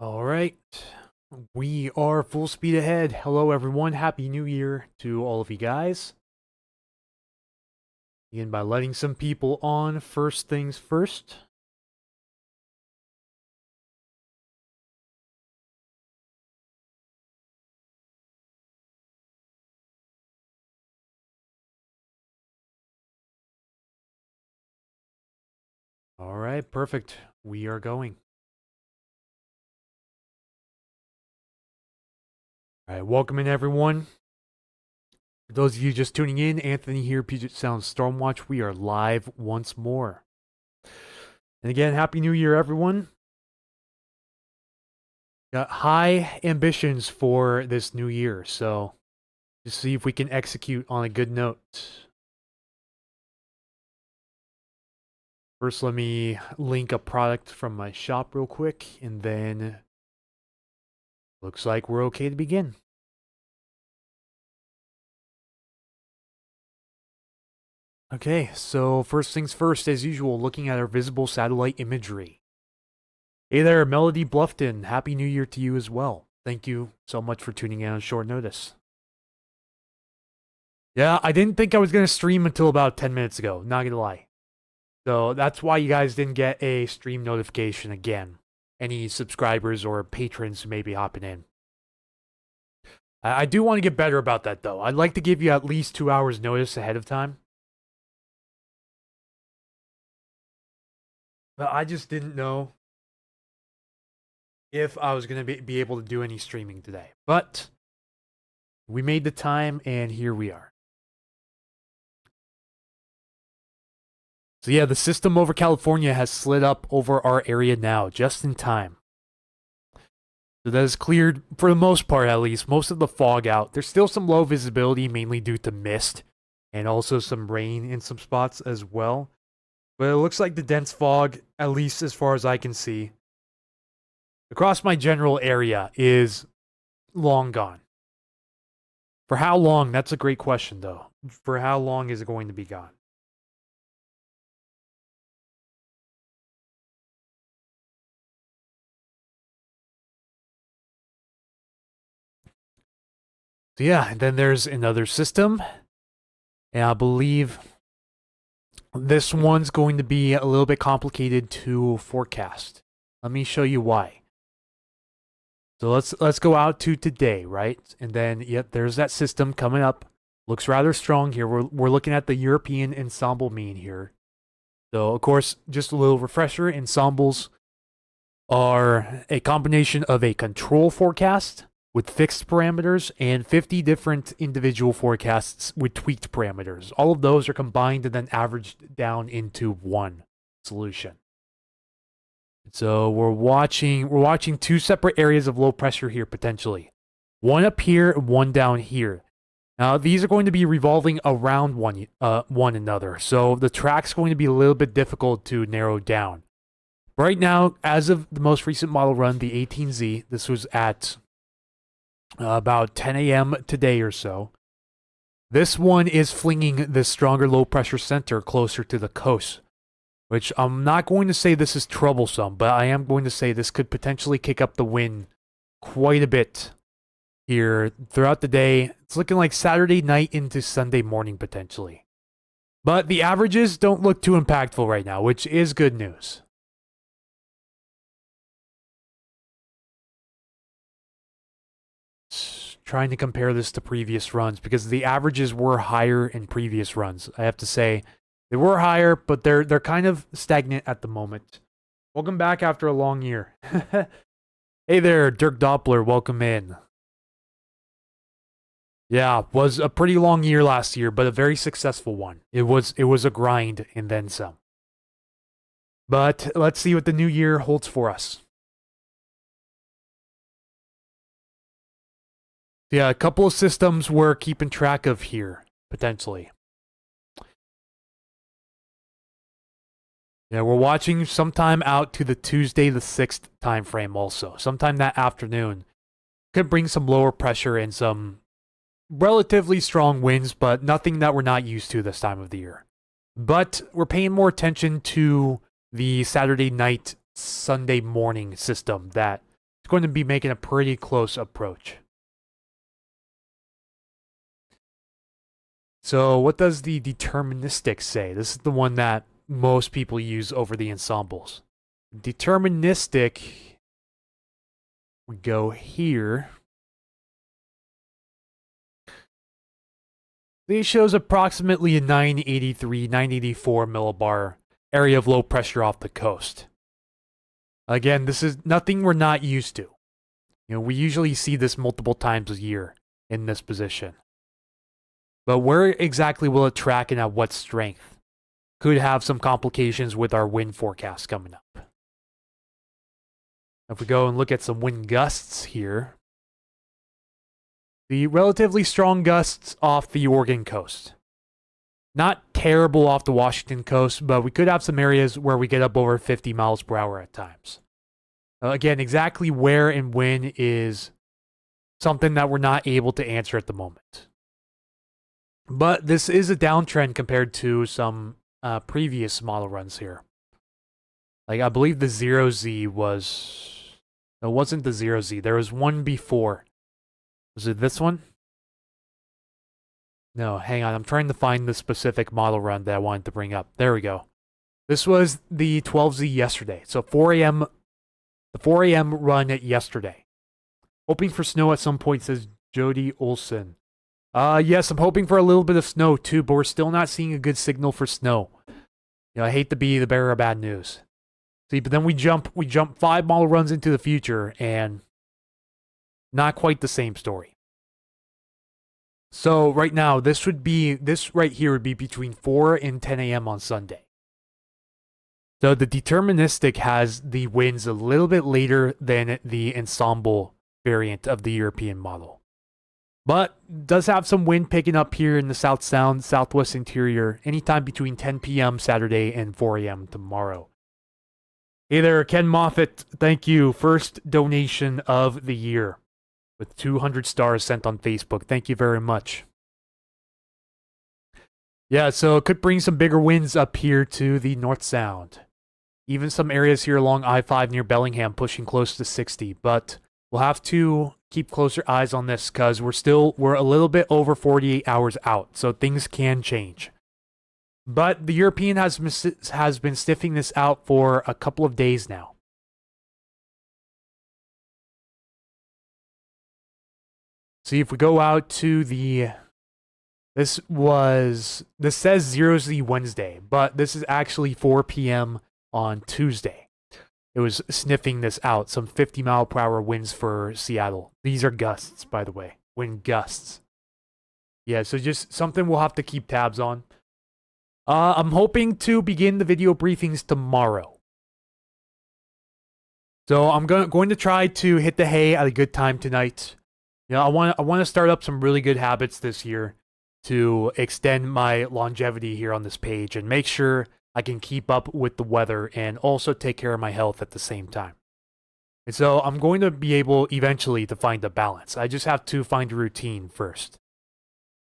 All right. We are full speed ahead. Hello, everyone. Happy New Year to all of you guys. Begin by letting some people on. First things first. All right, perfect. We are going. All right, welcome in, everyone. For those of you just tuning in, Anthony here, Puget Sound Stormwatch. We are live once more. And again, Happy New Year, everyone. Got high ambitions for this new year, so just see if we can execute on a good note. First, let me link a product from my shop real quick, and then looks like we're okay to begin. Okay, so first things first, as usual, looking at our visible satellite imagery. Hey there, Melody Bluffton. Happy New Year to you as well. Thank you so much for tuning in on short notice. Yeah, I didn't think I was going to stream until about 10 minutes ago, not going to lie. So that's why you guys didn't get a stream notification again. Any subscribers or patrons who may be hopping in. I do want to get better about that, though. I'd like to give you at least 2 hours notice ahead of time. But I just didn't know if I was going to be able to do any streaming today. But we made the time, and here we are. So yeah, the system over California has slid up over our area now, just in time. So that has cleared, for the most part at least, most of the fog out. There's still some low visibility, mainly due to mist, and also some rain in some spots as well. But it looks like the dense fog, at least as far as I can see, across my general area is long gone. For how long? That's a great question, though. For how long is it going to be gone? So yeah, and then there's another system. And I believe this one's going to be a little bit complicated to forecast. Let me show you why. So let's go out to today, right? And then yep, there's that system coming up. Looks rather strong here. We're looking at the European ensemble mean here. So of course, just a little refresher, ensembles are a combination of a control forecast with fixed parameters and 50 different individual forecasts with tweaked parameters. All of those are combined and then averaged down into one solution. So we're watching two separate areas of low pressure here potentially. One up here and one down here. Now these are going to be revolving around one another. So the track's going to be a little bit difficult to narrow down. Right now, as of the most recent model run, the 18Z, this was at about 10 a.m. today or so. This one is flinging the stronger low pressure center closer to the coast, which I'm not going to say this is troublesome, but I am going to say this could potentially kick up the wind quite a bit here throughout the day. It's looking like Saturday night into Sunday morning potentially. But the averages don't look too impactful right now, which is good news. Trying to compare this to previous runs because the averages were higher in previous runs. I have to say they were higher, but they're kind of stagnant at the moment. Welcome back after a long year. Hey there, Dirk Doppler. Welcome in. Yeah, was a pretty long year last year, but a very successful one. It was a grind and then some. But let's see what the new year holds for us. Yeah, a couple of systems we're keeping track of here, potentially. Yeah, we're watching sometime out to the Tuesday the 6th time frame also. Sometime that afternoon. Could bring some lower pressure and some relatively strong winds, but nothing that we're not used to this time of the year. But we're paying more attention to the Saturday night, Sunday morning system that it's going to be making a pretty close approach. So what does the deterministic say? This is the one that most people use over the ensembles. Deterministic, we go here. This shows approximately a 983, 984 millibar area of low pressure off the coast. Again, this is nothing we're not used to. We usually see this multiple times a year in this position. But where exactly will it track and at what strength? Could have some complications with our wind forecast coming up. If we go and look at some wind gusts here, the relatively strong gusts off the Oregon coast. Not terrible off the Washington coast, but we could have some areas where we get up over 50 miles per hour at times. Again, exactly where and when is something that we're not able to answer at the moment. But this is a downtrend compared to some previous model runs here. Like, I believe the 0Z was... No, it wasn't the 0Z. There was one before. Was it this one? No, hang on. I'm trying to find the specific model run that I wanted to bring up. There we go. This was the 12Z yesterday. So 4 a.m. The 4 a.m. run yesterday. Hoping for snow at some point, says Jody Olson. Yes, I'm hoping for a little bit of snow too, but we're still not seeing a good signal for snow. I hate to be the bearer of bad news. See, but then we jump 5 model runs into the future, and not quite the same story. So right now, this right here would be between 4 and 10 a.m. on Sunday. So the deterministic has the winds a little bit later than the ensemble variant of the European model. But does have some wind picking up here in the South Sound, Southwest Interior, anytime between 10 p.m. Saturday and 4 a.m. tomorrow. Hey there, Ken Moffat. Thank you. First donation of the year with 200 stars sent on Facebook. Thank you very much. Yeah, so it could bring some bigger winds up here to the North Sound. Even some areas here along I-5 near Bellingham pushing close to 60, but we'll have to keep closer eyes on this because we're a little bit over 48 hours out, so things can change. But the European has been sniffing this out for a couple of days now. See, if we go out to the... This says 0Z Wednesday, but this is actually 4 p.m. on Tuesday. It was sniffing this out, some 50 mile per hour winds for Seattle. These are gusts, by the way, wind gusts. Yeah, so just something we'll have to keep tabs on. I'm hoping to begin the video briefings tomorrow. So I'm going to try to hit the hay at a good time tonight. I want to start up some really good habits this year to extend my longevity here on this page and make sure I can keep up with the weather and also take care of my health at the same time. And so I'm going to be able eventually to find a balance. I just have to find a routine first.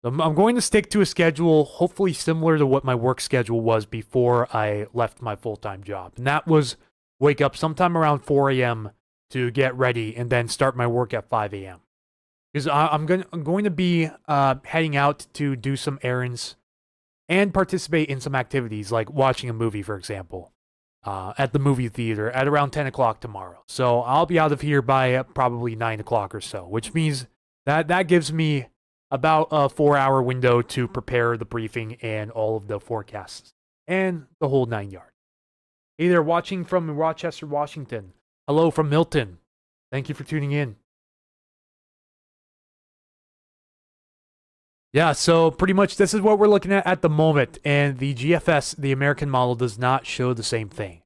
I'm going to stick to a schedule hopefully similar to what my work schedule was before I left my full-time job. And that was wake up sometime around 4 a.m. to get ready and then start my work at 5 a.m. Because I'm going to be heading out to do some errands and participate in some activities like watching a movie, for example, at the movie theater at around 10 o'clock tomorrow. So I'll be out of here by probably 9 o'clock or so, which means that gives me about a 4-hour window to prepare the briefing and all of the forecasts and the whole 9 yards. Hey there, watching from Rochester, Washington. Hello from Milton. Thank you for tuning in. Yeah, so pretty much this is what we're looking at the moment, and the GFS, the American model, does not show the same thing.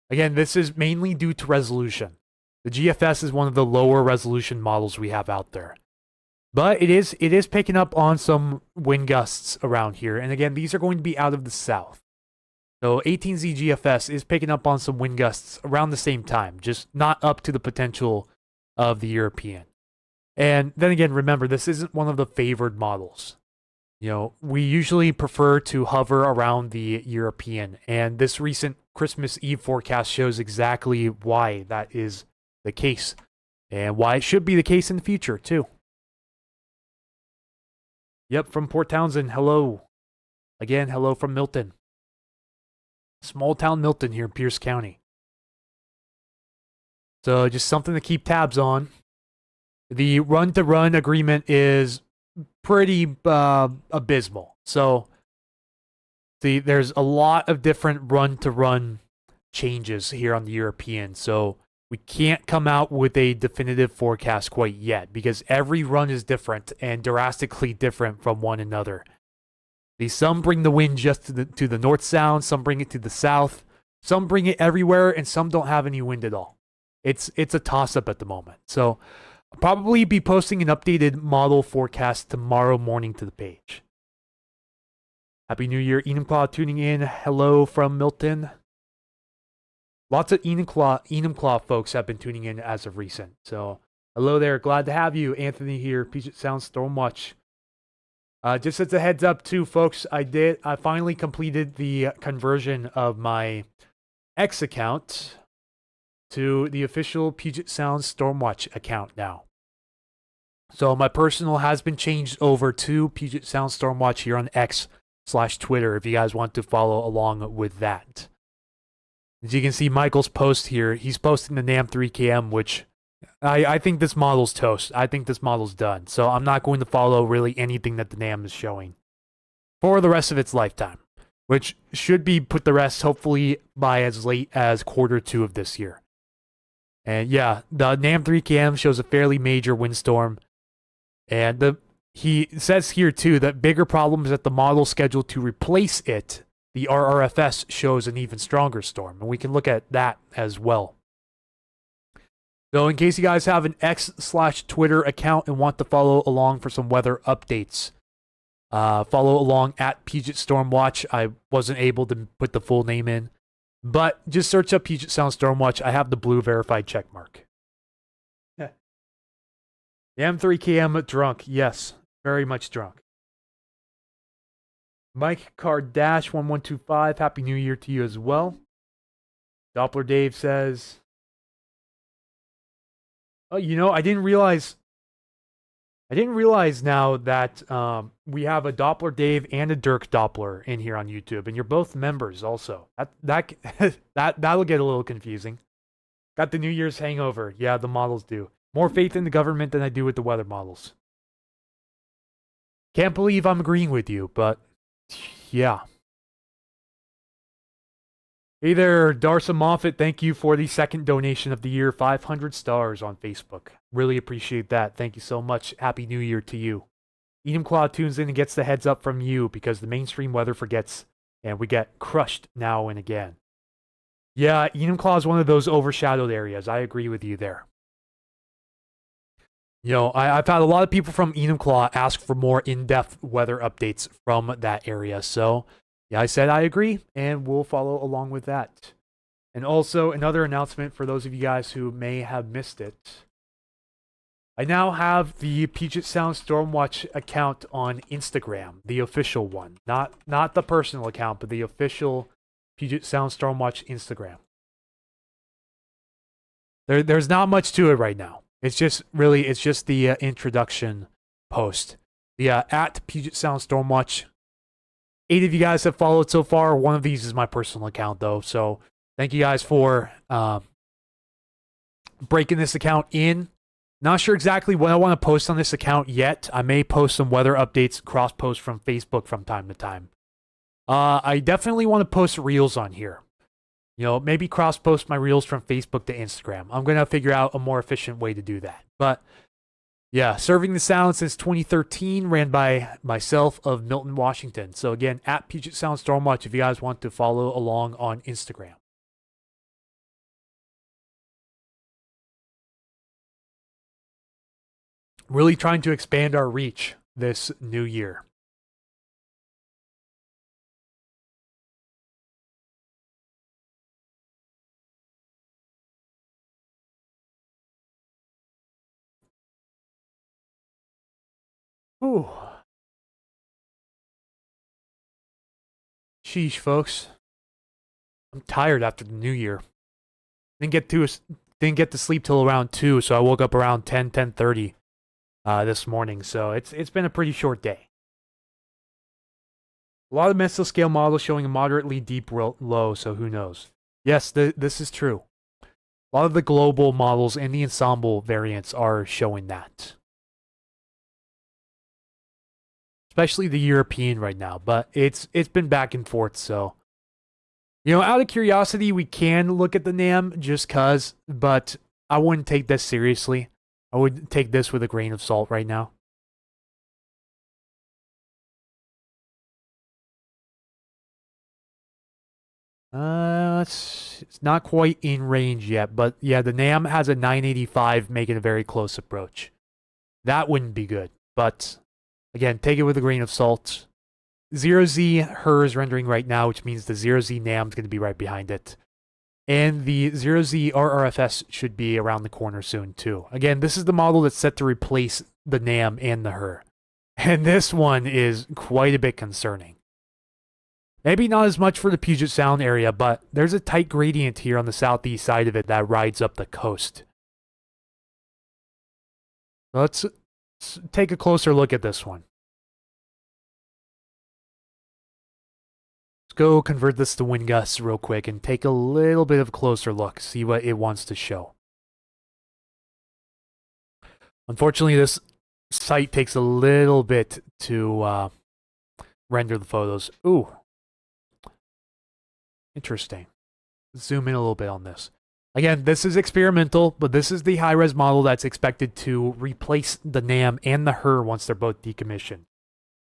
Again, this is mainly due to resolution. The GFS is one of the lower resolution models we have out there. But it is picking up on some wind gusts around here, and again, these are going to be out of the south. So 18Z GFS is picking up on some wind gusts around the same time, just not up to the potential of the European. And then again, remember, this isn't one of the favored models. We usually prefer to hover around the European, and this recent Christmas Eve forecast shows exactly why that is the case and why it should be the case in the future, too. Yep, from Port Townsend, hello. Again, hello from Milton. Small town Milton here in Pierce County. So just something to keep tabs on. The run-to-run agreement is pretty abysmal. So there's a lot of different run-to-run changes here on the European. So we can't come out with a definitive forecast quite yet because every run is different and drastically different from one another. Some bring the wind just to the North Sound, some bring it to the south, some bring it everywhere, and some don't have any wind at all. It's a toss-up at the moment. So I'll probably be posting an updated model forecast tomorrow morning to the page. Happy New Year, Enumclaw tuning in. Hello from Milton. Lots of Enumclaw folks have been tuning in as of recent. So hello there. Glad to have you. Anthony here. Puget Sound Stormwatch. Just as a heads up too, folks, I finally completed the conversion of my X account to the official Puget Sound Stormwatch account now. So my personal has been changed over to Puget Sound Stormwatch here on X/Twitter if you guys want to follow along with that. As you can see, Michael's post here, he's posting the NAM 3KM, which I think this model's toast. I think this model's done. So I'm not going to follow really anything that the NAM is showing for the rest of its lifetime, which should be put to rest hopefully by as late as Q2 of this year. And yeah, the NAM 3KM shows a fairly major windstorm. And he says here too that bigger problem is that the model scheduled to replace it, the RRFS, shows an even stronger storm. And we can look at that as well. So in case you guys have an X/Twitter account and want to follow along for some weather updates, follow along at Puget Stormwatch. I wasn't able to put the full name in, but just search up Puget Sound Stormwatch. I have the blue verified check mark. Yeah. M3KM drunk. Yes, very much drunk. Mike Cardash 1125. Happy New Year to you as well. Doppler Dave says, oh, you know, I didn't realize now that we have a Doppler Dave and a Dirk Doppler in here on YouTube, and you're both members also. That'll get a little confusing. Got the New Year's hangover. Yeah, the models do. More faith in the government than I do with the weather models. Can't believe I'm agreeing with you, but yeah. Hey there, Darcy Moffat. Thank you for the second donation of the year. 500 stars on Facebook. Really appreciate that. Thank you so much. Happy New Year to you. Enumclaw tunes in and gets the heads up from you because the mainstream weather forgets and we get crushed now and again. Yeah, Enumclaw is one of those overshadowed areas. I agree with you there. You know, I've had a lot of people from Enumclaw ask for more in-depth weather updates from that area. So yeah, I said I agree, and we'll follow along with that. And also, another announcement for those of you guys who may have missed it. I now have the Puget Sound Stormwatch account on Instagram, the official one. Not the personal account, but the official Puget Sound Stormwatch Instagram. There's not much to it right now. It's just the introduction post. The at Puget Sound Stormwatch. 8 of you guys have followed so far. One of these is my personal account, though. So thank you guys for breaking this account in. Not sure exactly what I want to post on this account yet. I may post some weather updates, cross-post from Facebook from time to time. I definitely want to post reels on here. You know, maybe cross-post my reels from Facebook to Instagram. I'm going to figure out a more efficient way to do that. But yeah, Serving the Sound since 2013, ran by myself of Milton, Washington. So again, at Puget Sound Stormwatch if you guys want to follow along on Instagram. Really trying to expand our reach this new year. Ooh. Sheesh, folks. I'm tired after the new year. Didn't didn't get to sleep till around 2, so I woke up around 10:30 this morning. So it's been a pretty short day. A lot of mesoscale models showing a moderately deep low, so who knows? Yes, this is true. A lot of the global models and the ensemble variants are showing that. Especially the European right now, but it's been back and forth, so. You know, out of curiosity, we can look at the NAM just cuz, but I wouldn't take this seriously. I would take this with a grain of salt right now. It's not quite in range yet, but yeah, the NAM has a 985 making a very close approach. That wouldn't be good, but again, take it with a grain of salt. 0Z HER is rendering right now, which means the 0Z NAM is going to be right behind it. And the 0Z RRFS should be around the corner soon too. Again, this is the model that's set to replace the NAM and the HER. And this one is quite a bit concerning. Maybe not as much for the Puget Sound area, but there's a tight gradient here on the southeast side of it that rides up the coast. Let's take a closer look at this one. Let's go convert this to wind gusts real quick and take a little bit of a closer look, see what it wants to show. Unfortunately, this site takes a little bit to render the photos. Ooh. Interesting. Let's zoom in a little bit on this. Again, this is experimental, but this is the high-res model that's expected to replace the NAM and the HER once they're both decommissioned.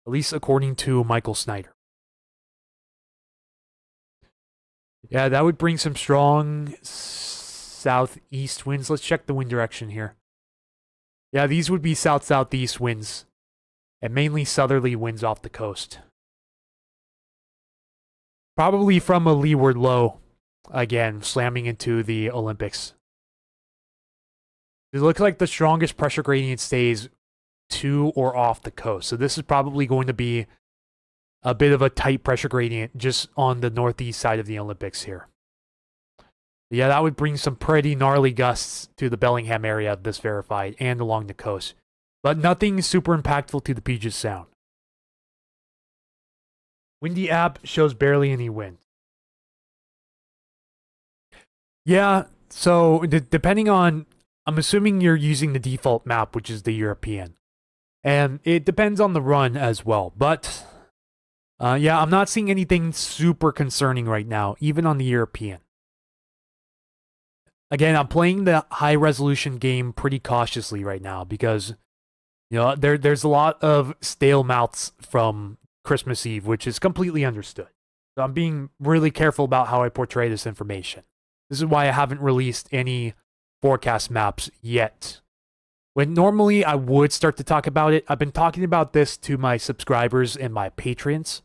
At least according to Michael Snyder. Yeah, that would bring some strong southeast winds. Let's check the wind direction here. Yeah, these would be south-southeast winds. And mainly southerly winds off the coast. Probably from a leeward low, again, slamming into the Olympics. It looks like the strongest pressure gradient stays to or off the coast. So this is probably going to be a bit of a tight pressure gradient just on the northeast side of the Olympics here. Yeah, that would bring some pretty gnarly gusts to the Bellingham area of this verified and along the coast. But nothing super impactful to the Puget Sound. Windy app shows barely any wind. Yeah, so depending on, I'm assuming you're using the default map, which is the European. And it depends on the run as well. But, yeah, I'm not seeing anything super concerning right now, even on the European. Again, I'm playing the high-resolution game pretty cautiously right now because, you know, there's a lot of stale mouths from Christmas Eve, which is completely understood. So I'm being really careful about how I portray this information. This is why I haven't released any forecast maps yet. When normally I would start to talk about it, I've been talking about this to my subscribers and my patrons.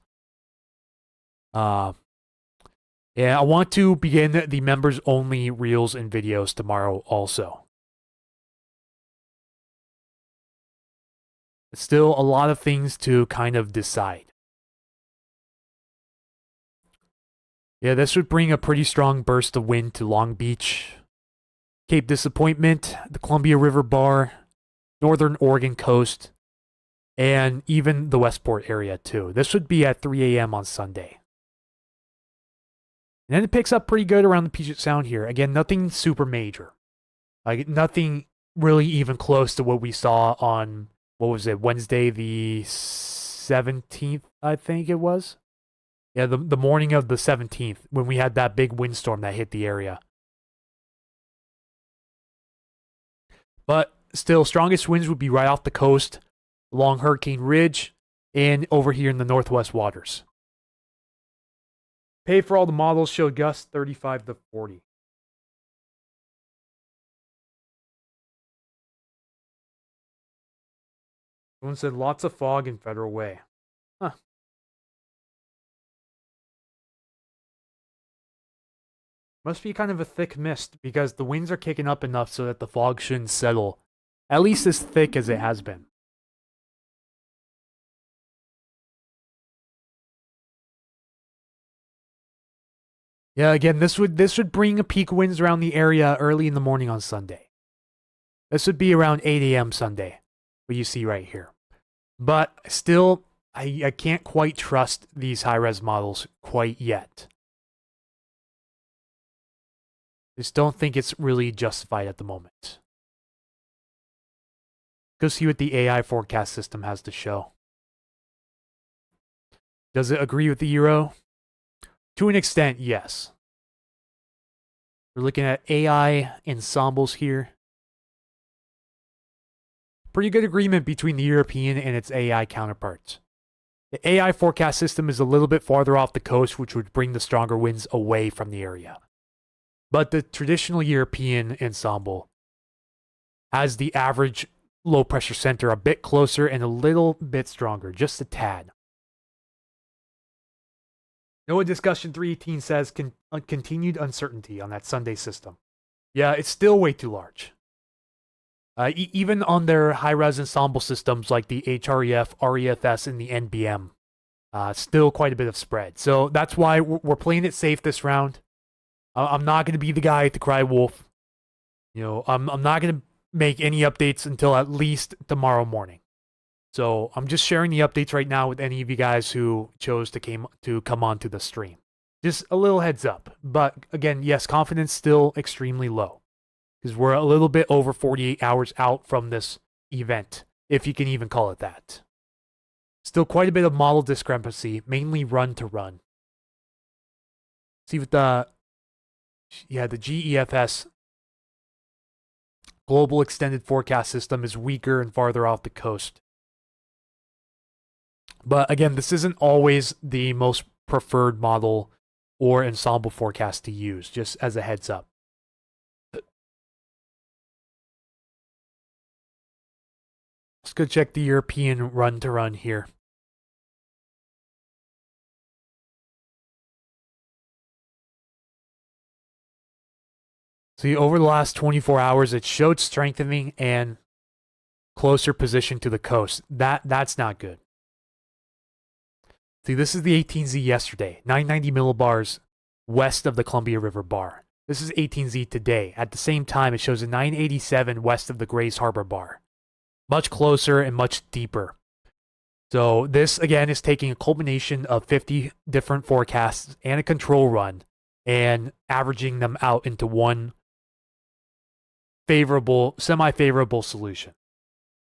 Yeah, I want to begin the members only reels and videos tomorrow also. Still a lot of things to kind of decide. Yeah, this would bring a pretty strong burst of wind to Long Beach, Cape Disappointment, the Columbia River Bar, northern Oregon coast, and even the Westport area too. This would be at 3 a.m. on Sunday. And then it picks up pretty good around the Puget Sound here. Again, nothing super major. Like nothing really even close to what we saw on, what was it, Wednesday the 17th, I think it was? Yeah, the morning of the 17th, when we had that big windstorm that hit the area. But still, strongest winds would be right off the coast, along Hurricane Ridge, and over here in the northwest waters. Pay for all the models showed gusts 35 to 40. Someone said lots of fog in Federal Way. Huh. Must be kind of a thick mist because the winds are kicking up enough so that the fog shouldn't settle, at least as thick as it has been. Yeah, again, this would bring peak winds around the area early in the morning on Sunday. This would be around 8 a.m. Sunday, what you see right here. But still, I can't quite trust these high-res models quite yet. Just don't think it's really justified at the moment. Go see what the AI forecast system has to show. Does it agree with the Euro? To an extent, yes. We're looking at AI ensembles here. Pretty good agreement between the European and its AI counterparts. The AI forecast system is a little bit farther off the coast, which would bring the stronger winds away from the area. But the traditional European ensemble has the average low pressure center a bit closer and a little bit stronger, just a tad. NOAA Discussion 318 says continued uncertainty on that Sunday system. Yeah, it's still way too large. Even on their high-res ensemble systems like the HREF, REFS, and the NBM, still quite a bit of spread. So that's why we're playing it safe this round. I'm not going to be the guy to cry wolf. You know, I'm not going to make any updates until at least tomorrow morning. So I'm just sharing the updates right now with any of you guys who chose to come onto the stream. Just a little heads up. But again, yes, confidence still extremely low. Because we're a little bit over 48 hours out from this event, if you can even call it that. Still quite a bit of model discrepancy, mainly run to run. See what the GEFS Global Extended Forecast System is weaker and farther off the coast. But again, this isn't always the most preferred model or ensemble forecast to use, just as a heads up. Let's go check the European run to run here. See, over the last 24 hours, it showed strengthening and closer position to the coast. That's not good. See, this is the 18Z yesterday, 990 millibars west of the Columbia River bar. This is 18Z today. At the same time, it shows a 987 west of the Grays Harbor bar. Much closer and much deeper. So this, again, is taking a culmination of 50 different forecasts and a control run and averaging them out into one favorable, semi-favorable solution.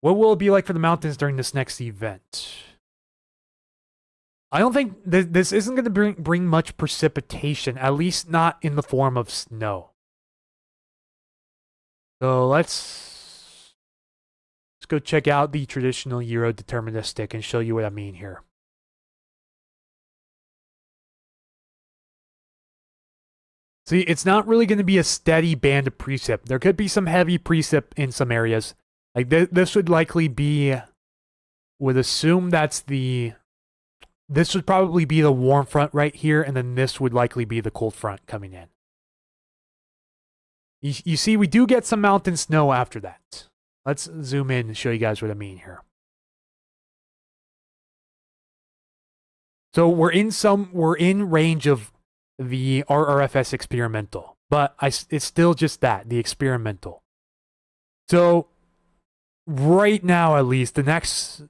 What will it be like for the mountains during this next event? I don't think this isn't going to bring much precipitation, at least not in the form of snow. So let's go check out the traditional Euro deterministic and show you what I mean here. See, it's not really going to be a steady band of precip. There could be some heavy precip in some areas. Like this would likely be, would assume that's this would probably be the warm front right here, and then this would likely be the cold front coming in. You see, we do get some mountain snow after that. Let's zoom in and show you guys what I mean here. So we're in range of the RRFS experimental, but it's still just that, the experimental. So right now, at least, the next,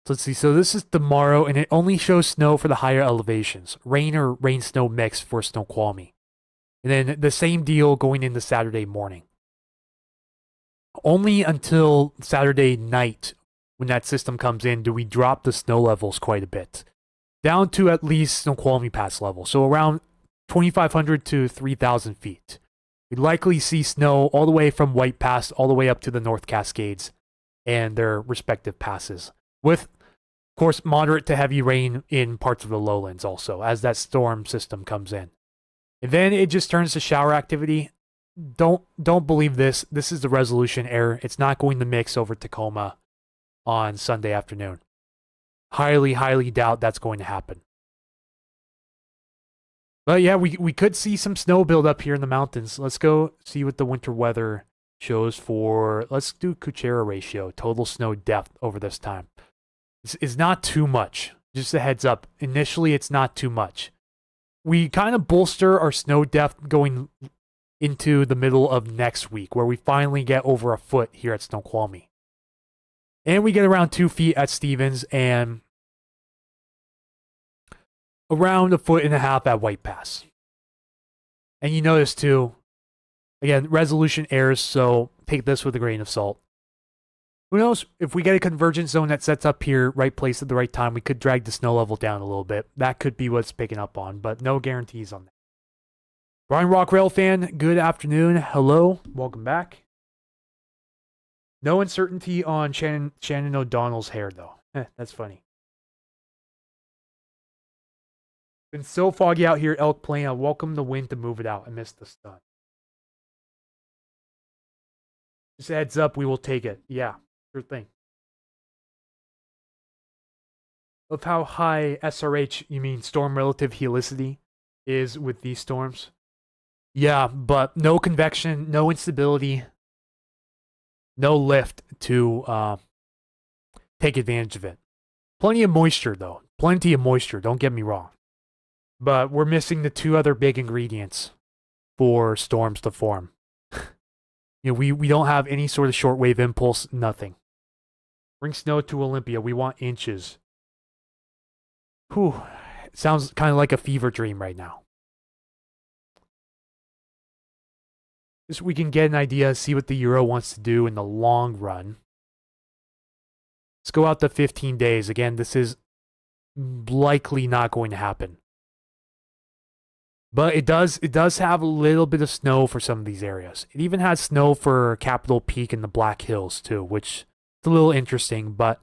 let's see, so this is tomorrow, and it only shows snow for the higher elevations. Rain or rain-snow mix for Snoqualmie. And then the same deal going into Saturday morning. Only until Saturday night, when that system comes in, do we drop the snow levels quite a bit. Down to at least Snoqualmie Pass level, so around 2,500 to 3,000 feet. We'd likely see snow all the way from White Pass all the way up to the North Cascades and their respective passes. With, of course, moderate to heavy rain in parts of the lowlands also, as that storm system comes in. And then it just turns to shower activity. Don't believe this. This is the resolution error. It's not going to mix over Tacoma on Sunday afternoon. Highly doubt that's going to happen. But yeah, we could see some snow build up here in the mountains. Let's go see what the winter weather shows for, let's do Kuchera ratio, total snow depth over this time. It's not too much. Just a heads up. Initially, it's not too much. we kind of bolster our snow depth going into the middle of next week, where we finally get over a foot here at Snoqualmie. And we get around 2 feet at Stevens and around 1.5 feet at White Pass. And you notice too, again, resolution errors, so take this with a grain of salt. Who knows, if we get a convergence zone that sets up here, right place at the right time, we could drag the snow level down a little bit. That could be what's picking up on, but no guarantees on that. Brian Rock Rail fan, good afternoon. Hello, welcome back. No uncertainty on Shannon O'Donnell's hair, though. That's funny. Been so foggy out here, Elk Plain. I welcome the wind to move it out. I missed the stun. Just a heads up, we will take it. Yeah, sure thing. Of how high SRH, you mean storm relative helicity, is with these storms. Yeah, but no convection, no instability, no lift to take advantage of it. Plenty of moisture, though. Plenty of moisture, don't get me wrong. But we're missing the 2 other big ingredients for storms to form. You know, we don't have any sort of shortwave impulse, nothing. Bring snow to Olympia. We want inches. Whew. It sounds kind of like a fever dream right now. Just we can get an idea, see what the Euro wants to do in the long run. Let's go out to 15 days. Again, this is likely not going to happen. But it does have a little bit of snow for some of these areas. It even has snow for Capitol Peak and the Black Hills too, which is a little interesting, but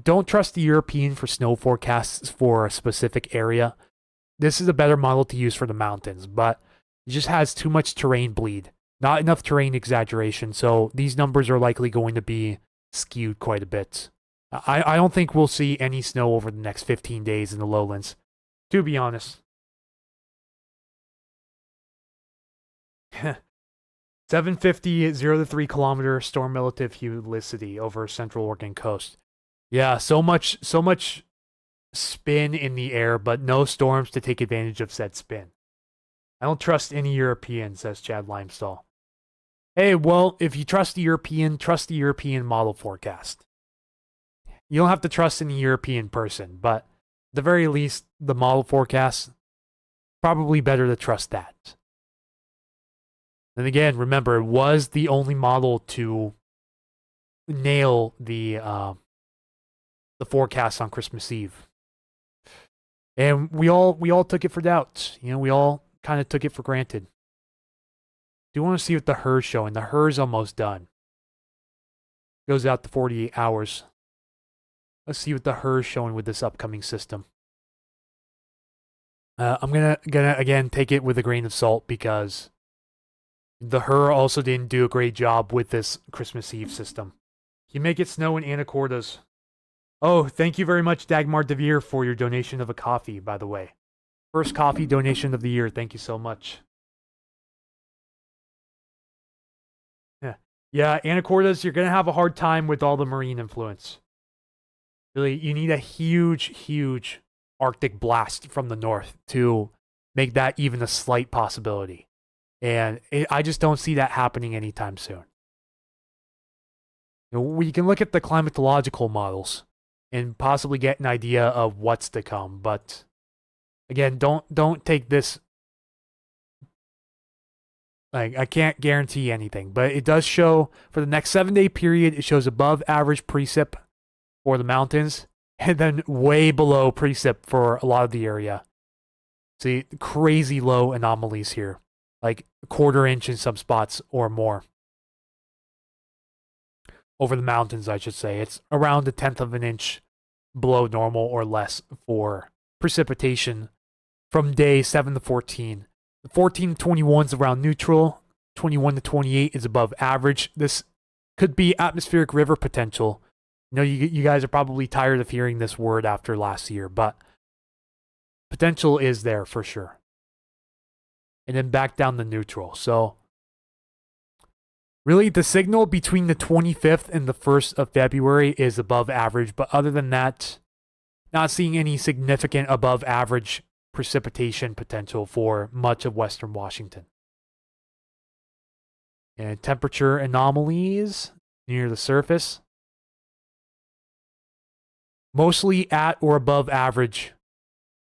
don't trust the European for snow forecasts for a specific area. This is a better model to use for the mountains, but it just has too much terrain bleed. Not enough terrain exaggeration, so these numbers are likely going to be skewed quite a bit. I don't think we'll see any snow over the next 15 days in the lowlands, to be honest. 750 0 to 3 kilometer storm relative helicity over Central Oregon coast. Yeah, so much spin in the air, but no storms to take advantage of said spin. I don't trust any European, says Chad Limestall. Hey, well, if you trust the European model forecast. You don't have to trust any European person, but at the very least, the model forecast, probably better to trust that. And again, remember, it was the only model to nail the forecast on Christmas Eve. And we all took it for doubt. You know, we all kind of took it for granted. Do want to see what the HRRR's showing. The HRRR's almost done. Goes out to 48 hours. Let's see what the HRRR's showing with this upcoming system. I'm gonna again take it with a grain of salt because the HRRR also didn't do a great job with this Christmas Eve system. You make it snow in Anacortes. Oh, thank you very much, Dagmar DeVere, for your donation of a coffee, by the way. First coffee donation of the year. Thank you so much. Yeah, Anacortes, you're going to have a hard time with all the marine influence. Really, you need a huge Arctic blast from the north to make that even a slight possibility. And I just don't see that happening anytime soon. You know, we can look at the climatological models and possibly get an idea of what's to come. But again, don't take this. Like, I can't guarantee anything, but it does show for the next 7-day period, it shows above average precip for the mountains and then way below precip for a lot of the area. See, crazy low anomalies here, like a 1/4 inch in some spots or more. Over the mountains, I should say. It's around 1/10 of an inch below normal or less for precipitation from day 7 to 14. The 14 to 21 is around neutral. 21 to 28 is above average. This could be atmospheric river potential. You know, you guys are probably tired of hearing this word after last year, but potential is there for sure. And then back down to neutral. So really, the signal between the 25th and the 1st of February is above average. But other than that, not seeing any significant above average precipitation potential for much of western Washington. And temperature anomalies near the surface. Mostly at or above average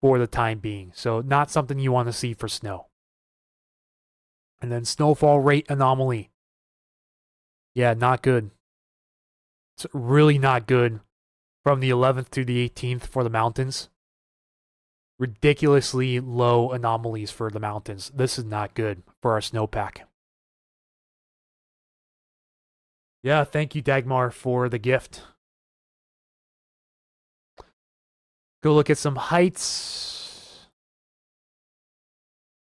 for the time being. So not something you want to see for snow. And then snowfall rate anomaly. Yeah, not good. It's really not good from the 11th to the 18th for the mountains. Ridiculously low anomalies for the mountains. This is not good for our snowpack. Yeah, thank you, Dagmar, for the gift. Go look at some heights.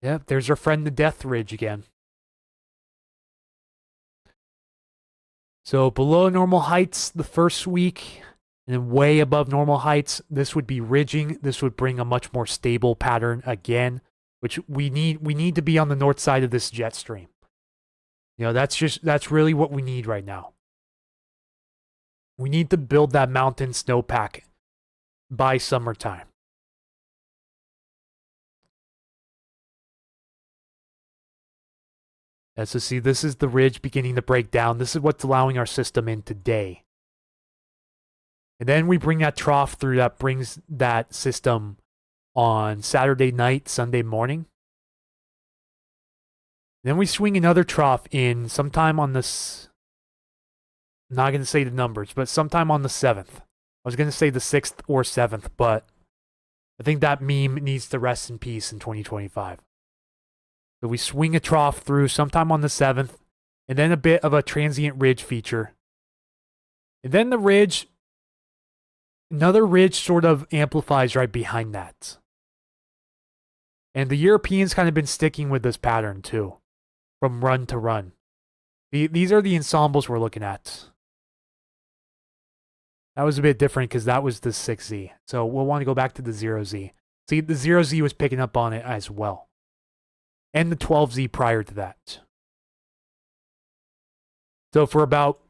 Yep, there's our friend the Death Ridge again. So below normal heights the first week, and then way above normal heights, this would be ridging. This would bring a much more stable pattern again, which we need to be on the north side of this jet stream. You know, that's really what we need right now. We need to build that mountain snowpack by summertime. And so see, this is the ridge beginning to break down. This is what's allowing our system in today. And then we bring that trough through that brings that system on Saturday night, Sunday morning. Then we swing another trough in sometime on this, I'm not going to say the numbers, but sometime on the 7th. I was going to say the 6th or 7th, but I think that meme needs to rest in peace in 2025. So we swing a trough through sometime on the 7th, and then a bit of a transient ridge feature. And then the ridge, another ridge sort of amplifies right behind that. And the Europeans kind of been sticking with this pattern too, from run to run. These are the ensembles we're looking at. That was a bit different because that was the 6Z. So we'll want to go back to the 0Z. See, the 0Z was picking up on it as well. And the 12Z prior to that. So for about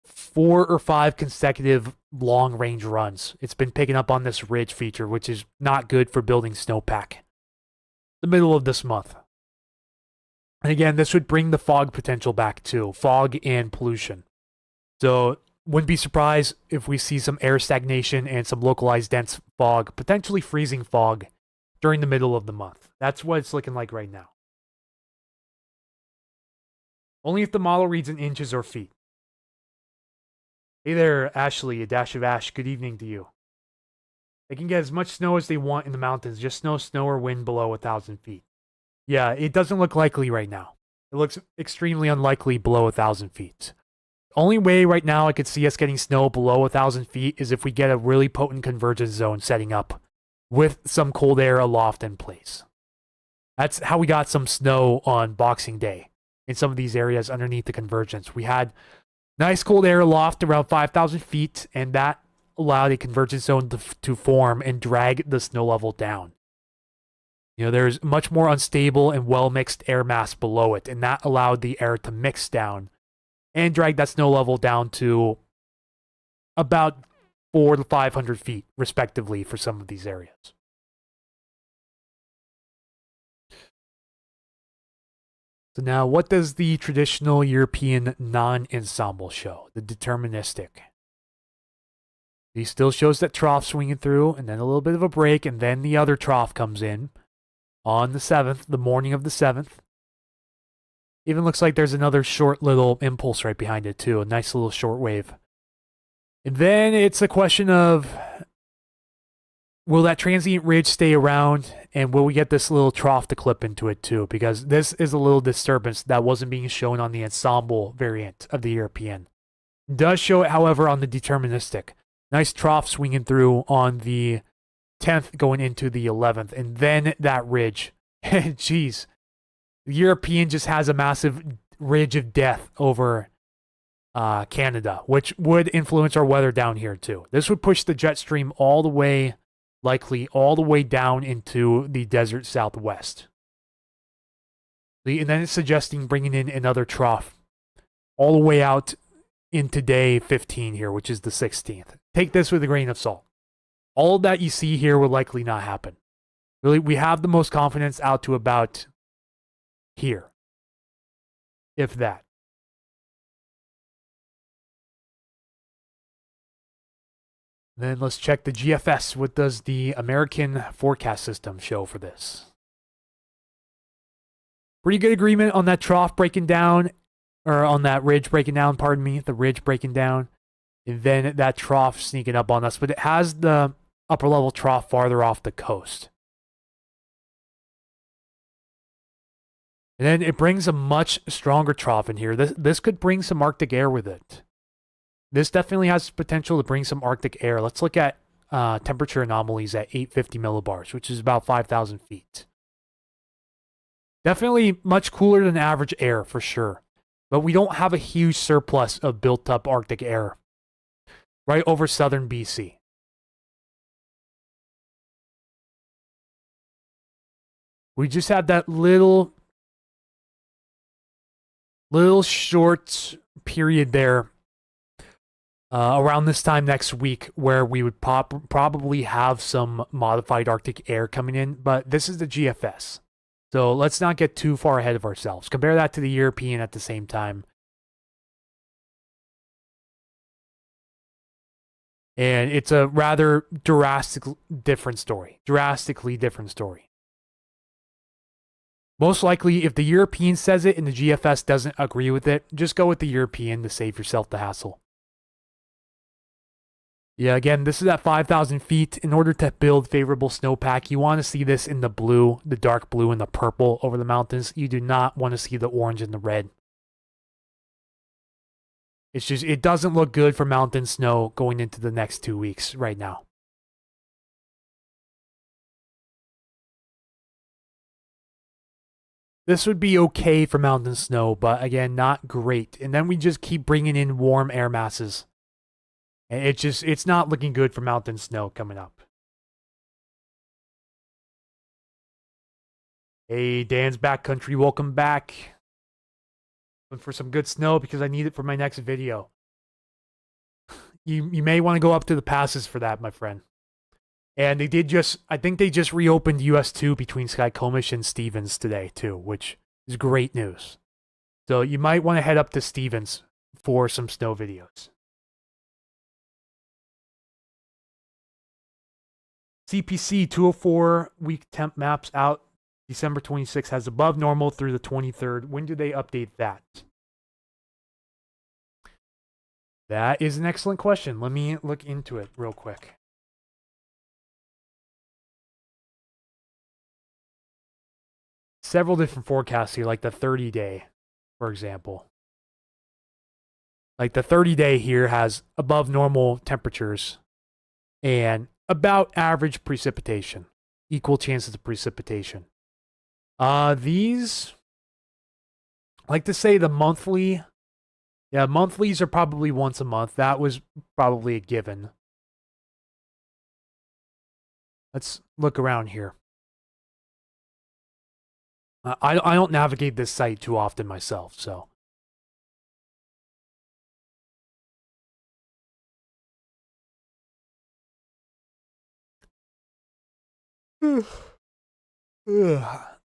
4 or 5 consecutive long-range runs, it's been picking up on this ridge feature, which is not good for building snowpack. The middle of this month. And again, this would bring the fog potential back too. Fog and pollution. So wouldn't be surprised if we see some air stagnation and some localized dense fog, potentially freezing fog, during the middle of the month. That's what it's looking like right now. Only if the model reads in inches or feet. Hey there, Ashley, a dash of ash. Good evening to you. They can get as much snow as they want in the mountains, just no snow or wind below 1,000 feet. Yeah, it doesn't look likely right now. It looks extremely unlikely below 1,000 feet. Only way right now I could see us getting snow below 1,000 feet is if we get a really potent convergence zone setting up with some cold air aloft in place. That's how we got some snow on Boxing Day in some of these areas underneath the convergence. We had nice cold air aloft around 5,000 feet, and that allowed a convergence zone to form and drag the snow level down. You know, there's much more unstable and well-mixed air mass below it, and that allowed the air to mix down and drag that snow level down to about 400 to 500 feet, respectively, for some of these areas. So now, what does the traditional European non-ensemble show? The deterministic. He still shows that trough swinging through, and then a little bit of a break, and then the other trough comes in on the 7th, the morning of the 7th. Even looks like there's another short little impulse right behind it too, a nice little short wave. And then it's a question of, will that transient ridge stay around, and will we get this little trough to clip into it too? Because this is a little disturbance that wasn't being shown on the ensemble variant of the European. It does show it, however, on the deterministic. Nice trough swinging through on the 10th going into the 11th, and then that ridge. Jeez. The European just has a massive ridge of death over Canada, which would influence our weather down here too. This would push the jet stream all the way, likely all the way down into the desert southwest. And then it's suggesting bringing in another trough all the way out into day 15 here, which is the 16th. Take this with a grain of salt. All of that you see here will likely not happen. Really, we have the most confidence out to about here, if that. Then let's check the GFS. What does the American forecast system show for this? Pretty good agreement on that trough breaking down, or on that ridge breaking down, pardon me, the ridge breaking down. And then that trough sneaking up on us. But it has the upper level trough farther off the coast. And then it brings a much stronger trough in here. This could bring some Arctic air with it. This definitely has potential to bring some Arctic air. Let's look at temperature anomalies at 850 millibars, which is about 5,000 feet. Definitely much cooler than average air for sure. But we don't have a huge surplus of built-up Arctic air right over southern BC. We just had that little short period there around this time next week where we would probably have some modified Arctic air coming in, but this is the GFS. So let's not get too far ahead of ourselves. Compare that to the European at the same time. And it's a rather drastically different story. Most likely, if the European says it and the GFS doesn't agree with it, just go with the European to save yourself the hassle. Yeah, again, this is at 5,000 feet. In order to build favorable snowpack, you want to see this in the blue, the dark blue and the purple over the mountains. You do not want to see the orange and the red. It's just, it doesn't look good for mountain snow going into the next 2 weeks right now. This would be okay for mountain snow, but again, not great. And then we just keep bringing in warm air masses. And it's not looking good for mountain snow coming up. Hey, Dan's Backcountry, welcome back. Looking for some good snow because I need it for my next video. You may want to go up to the passes for that, my friend. And they did I think they just reopened US 2 between Skykomish and Stevens today too, which is great news. So you might want to head up to Stevens for some snow videos. CPC 204 week temp maps out. December 26th has above normal through the 23rd. When do they update that? That is an excellent question. Let me look into it real quick. Several different forecasts here, like the 30-day, for example. Like the 30-day here has above normal temperatures and about average precipitation, equal chances of precipitation. These, I like to say the monthly, monthlies are probably once a month. That was probably a given. Let's look around here. I don't navigate this site too often myself, so.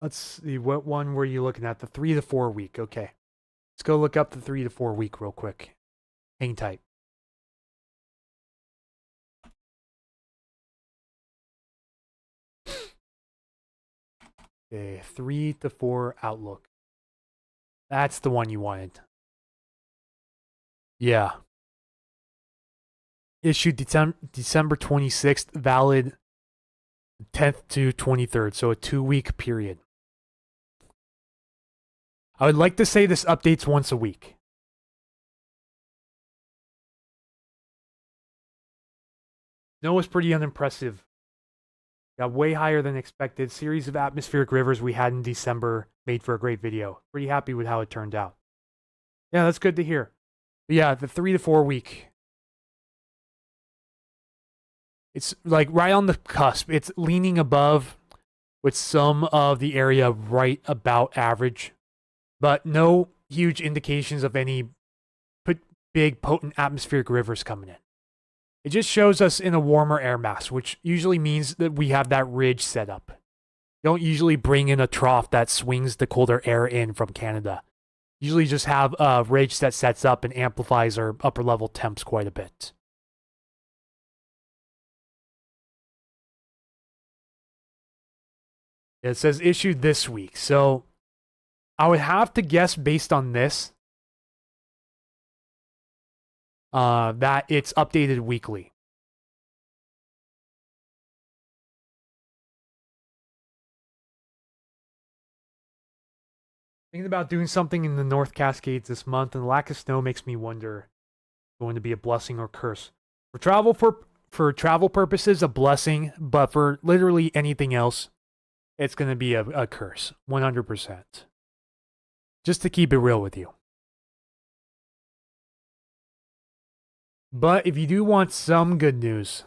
Let's see, what one were you looking at? The 3 to 4 week. Okay. Let's go look up the 3 to 4 week real quick. Hang tight. Okay, 3 to 4 outlook. That's the one you wanted. Yeah. Issued December 26th, valid 10th to 23rd, so a 2-week period. I would like to say this updates once a week. Snow was pretty unimpressive. Got way higher than expected. Series of atmospheric rivers we had in December made for a great video. Pretty happy with how it turned out. Yeah, that's good to hear. But yeah, the 3 to 4 week. It's like right on the cusp. It's leaning above with some of the area right about average, but no huge indications of any big potent atmospheric rivers coming in. It just shows us in a warmer air mass, which usually means that we have that ridge set up don't usually bring in a trough that swings the colder air in from Canada. Usually just have a ridge that sets up and amplifies our upper level temps quite a bit. It says issued this week. So I would have to guess based on this that it's updated weekly. Thinking about doing something in the North Cascades this month, and the lack of snow makes me wonder if it's going to be a blessing or curse. For travel purposes, a blessing, but for literally anything else, it's going to be a curse, 100%. Just to keep it real with you. But if you do want some good news,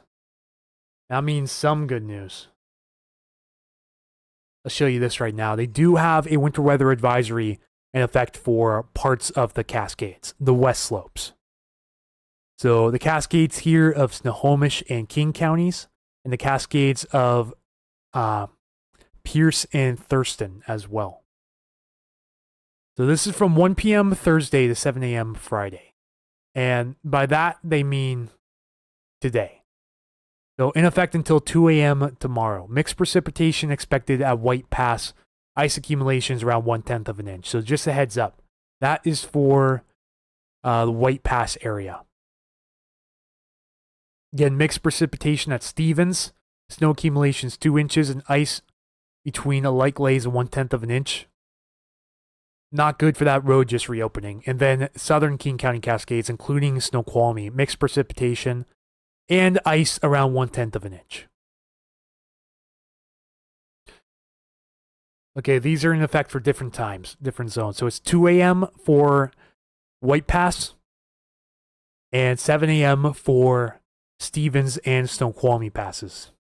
that means some good news. I'll show you this right now. They do have a winter weather advisory in effect for parts of the Cascades, the west slopes. So the Cascades here of Snohomish and King counties, and the Cascades of Pierce and Thurston as well. So this is from 1 p.m. Thursday to 7 a.m. Friday. And by that, they mean today. So in effect until 2 a.m. tomorrow. Mixed precipitation expected at White Pass. Ice accumulations around 1/10 of an inch. So just a heads up. That is for the White Pass area. Again, mixed precipitation at Stevens. Snow accumulations 2 inches and ice between a light glaze and 1/10 of an inch. Not good for that road just reopening. And then southern King County Cascades, including Snoqualmie, mixed precipitation and ice around 1/10 of an inch. Okay, these are in effect for different times, different zones. So it's 2 a.m. for White Pass and 7 a.m. for Stevens and Snoqualmie passes.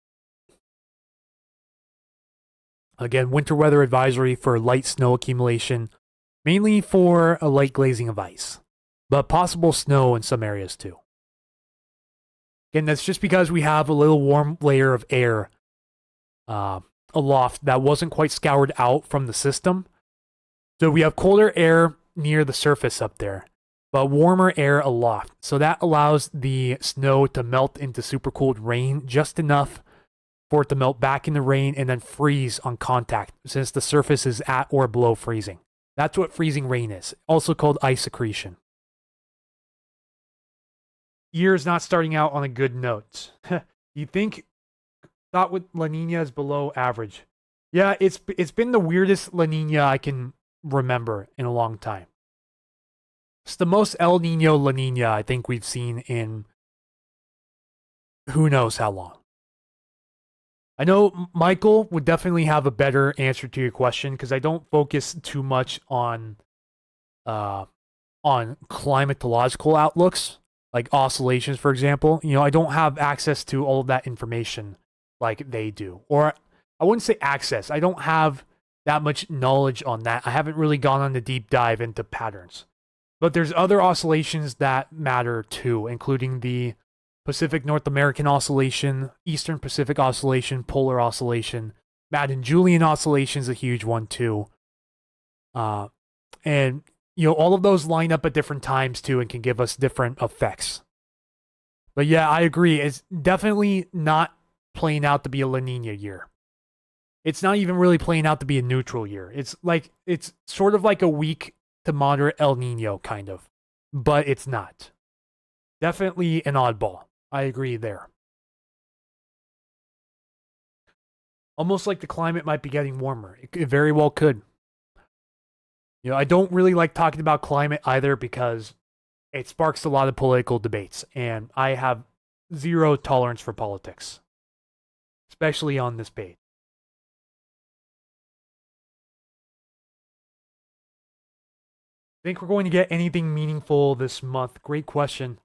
Again, winter weather advisory for light snow accumulation, mainly for a light glazing of ice, but possible snow in some areas too. Again, that's just because we have a little warm layer of air aloft that wasn't quite scoured out from the system. So we have colder air near the surface up there, but warmer air aloft. So that allows the snow to melt into supercooled rain just enough for it to melt back in the rain and then freeze on contact since the surface is at or below freezing. That's what freezing rain is, also called ice accretion. Year is not starting out on a good note. You thought with La Nina is below average. Yeah, it's been the weirdest La Nina I can remember in a long time. It's the most El Nino La Nina I think we've seen in who knows how long. I know Michael would definitely have a better answer to your question because I don't focus too much on climatological outlooks, like oscillations, for example. You know, I don't have access to all of that information like they do. Or I wouldn't say access. I don't have that much knowledge on that. I haven't really gone on the deep dive into patterns. But there's other oscillations that matter too, including the Pacific North American Oscillation, Eastern Pacific Oscillation, Polar Oscillation. Madden-Julian Oscillation is a huge one too. And, you know, all of those line up at different times too and can give us different effects. But yeah, I agree. It's definitely not playing out to be a La Nina year. It's not even really playing out to be a neutral year. It's sort of like a weak to moderate El Nino kind of, but it's not. Definitely an oddball. I agree there. Almost like the climate might be getting warmer. It very well could. You know, I don't really like talking about climate either because it sparks a lot of political debates, and I have zero tolerance for politics, especially on this page. Think we're going to get anything meaningful this month? Great question.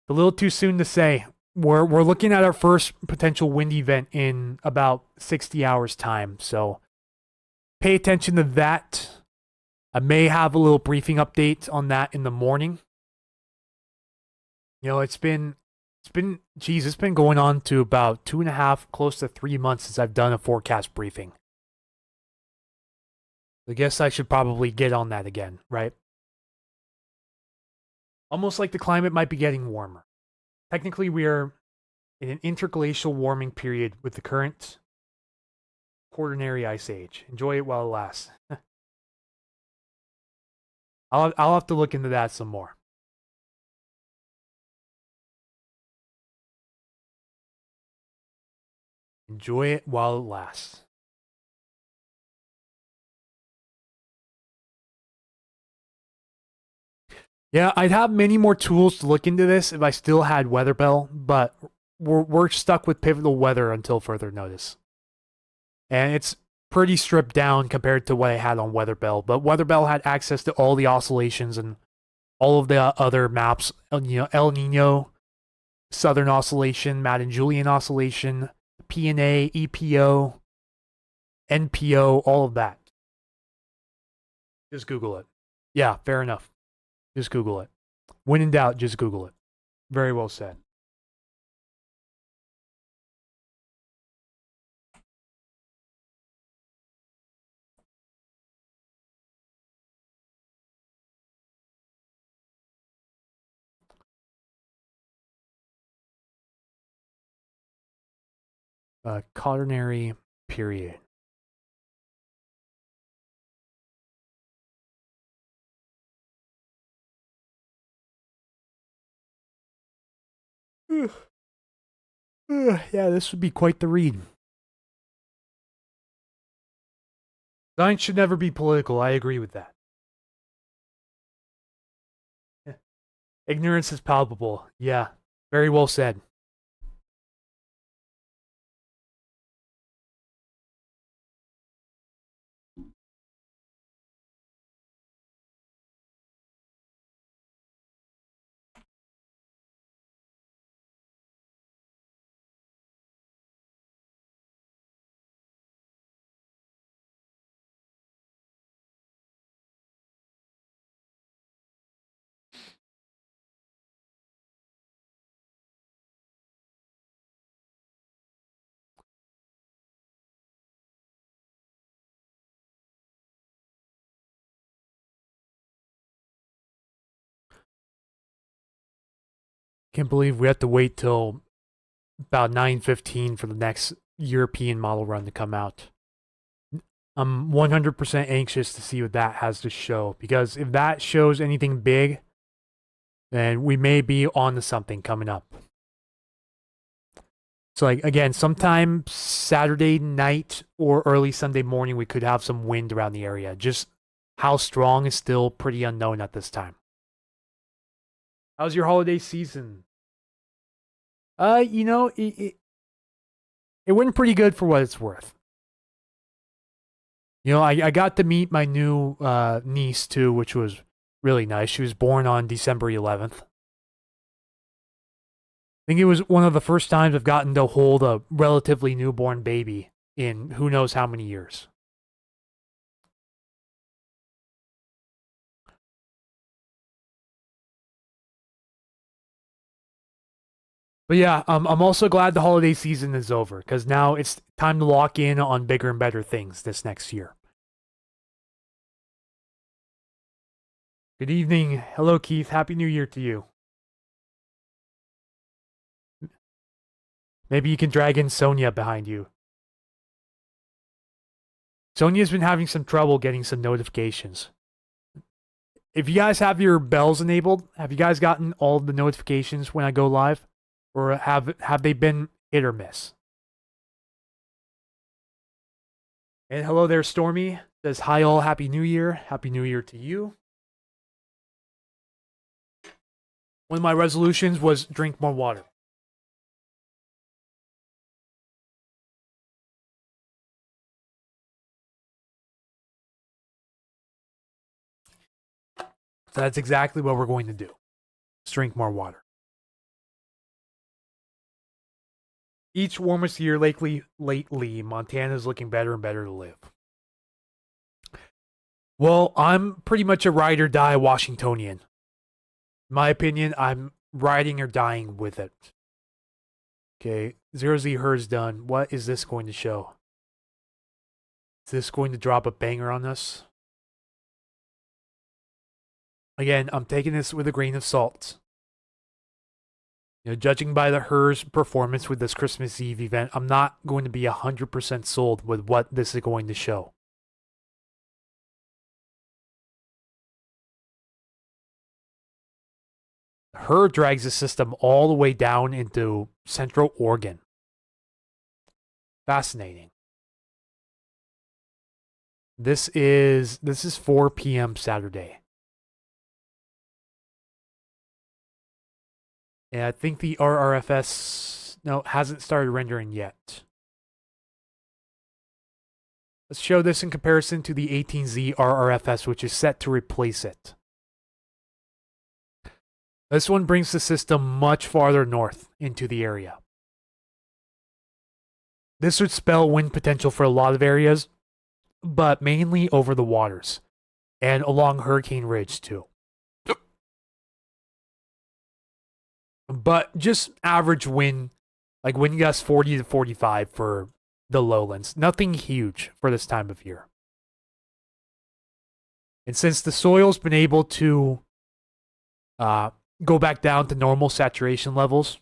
A little too soon to say. We're looking at our first potential wind event in about 60 hours time, so pay attention to that. I may have a little briefing update on that in the morning. You know, it's been going on to about 2.5, close to 3 months since I've done a forecast briefing. I guess I should probably get on that again, right? Almost like the climate might be getting warmer. Technically, we are in an interglacial warming period with the current Quaternary Ice Age. Enjoy it while it lasts. I'll have to look into that some more. Enjoy it while it lasts. Yeah, I'd have many more tools to look into this if I still had Weatherbell, but we're stuck with Pivotal Weather until further notice. And it's pretty stripped down compared to what I had on Weatherbell, but Weatherbell had access to all the oscillations and all of the other maps, El Nino, Southern Oscillation, Madden-Julian Oscillation, PNA, EPO, NPO, all of that. Just Google it. Yeah, fair enough. Just Google it. When in doubt, just Google it. Very well said. Quaternary period. Yeah, this would be quite the read. Science should never be political. I agree with that. Ignorance is palpable. Yeah, very well said. Can't believe we have to wait till about 9:15 for the next European model run to come out. I'm 100% anxious to see what that has to show, because if that shows anything big, then we may be on to something coming up. So, like, again, sometime Saturday night or early Sunday morning, we could have some wind around the area. Just how strong is still pretty unknown at this time. How's your holiday season? It went pretty good for what it's worth. I got to meet my new niece too, which was really nice. She was born on December 11th. I think it was one of the first times I've gotten to hold a relatively newborn baby in who knows how many years. But yeah, I'm also glad the holiday season is over, because now it's time to lock in on bigger and better things this next year. Good evening. Hello, Keith. Happy New Year to you. Maybe you can drag in Sonia behind you. Sonia's been having some trouble getting some notifications. If you guys have your bells enabled, have you guys gotten all the notifications when I go live? Or have they been hit or miss? And hello there, Stormy. Says hi all, Happy New Year. Happy New Year to you. One of my resolutions was drink more water. So that's exactly what we're going to do. Let's drink more water. Each warmest year lately, Montana is looking better and better to live. Well, I'm pretty much a ride or die Washingtonian. In my opinion, I'm riding or dying with it. Okay, 0Z Her's done. What is this going to show? Is this going to drop a banger on us? Again, I'm taking this with a grain of salt. Judging by the HER's performance with this Christmas Eve event, I'm not going to be 100% sold with what this is going to show. HER drags the system all the way down into Central Oregon. Fascinating. This is 4 p.m. Saturday. And I think the RRFS hasn't started rendering yet. Let's show this in comparison to the 18Z RRFS, which is set to replace it. This one brings the system much farther north into the area. This would spell wind potential for a lot of areas, but mainly over the waters and along Hurricane Ridge too. But just average wind, like wind gusts 40 to 45 for the lowlands. Nothing huge for this time of year. And since the soil's been able to go back down to normal saturation levels,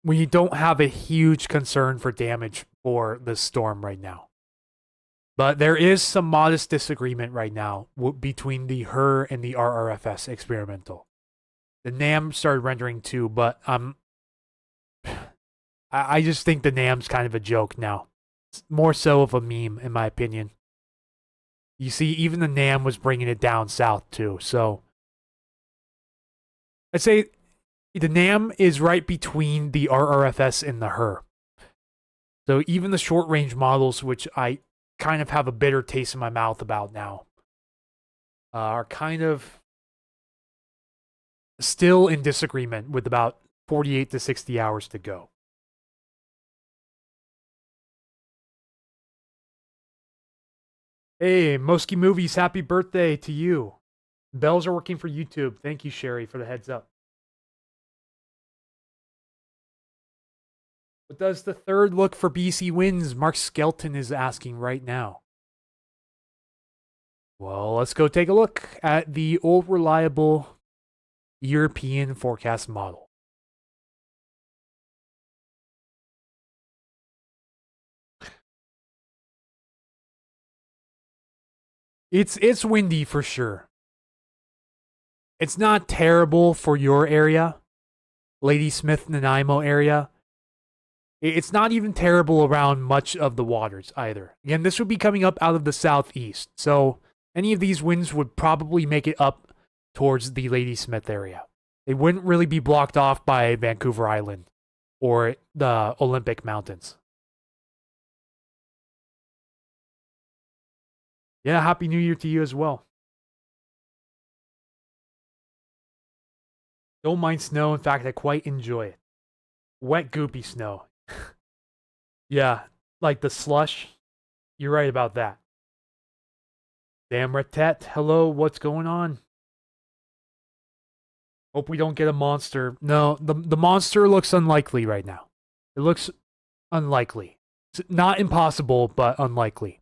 we don't have a huge concern for damage for this storm right now. But there is some modest disagreement right now between the HER and the RRFS experimental. The NAM started rendering too, but I just think the NAM's kind of a joke now. It's more so of a meme, in my opinion. You see, even the NAM was bringing it down south too, so I'd say the NAM is right between the RRFS and the HER. So even the short-range models, which I kind of have a bitter taste in my mouth about now, are kind of still in disagreement with about 48 to 60 hours to go. Hey, Mosky Movies, happy birthday to you. Bells are working for YouTube. Thank you, Sherry, for the heads up. What does the third look for BC winds? Mark Skelton is asking right now. Well, let's go take a look at the old reliable European forecast model. It's windy for sure. It's not terrible for your area, Ladysmith, Nanaimo area. It's not even terrible around much of the waters either. Again, this would be coming up out of the southeast, so any of these winds would probably make it up towards the Ladysmith area. They wouldn't really be blocked off by Vancouver Island or the Olympic Mountains. Yeah, Happy New Year to you as well. Don't mind snow. In fact, I quite enjoy it. Wet, goopy snow. Yeah, like the slush. You're right about that. Damn, Retet. Hello, what's going on? Hope we don't get a monster. No, the monster looks unlikely right now. It looks unlikely. It's not impossible, but unlikely.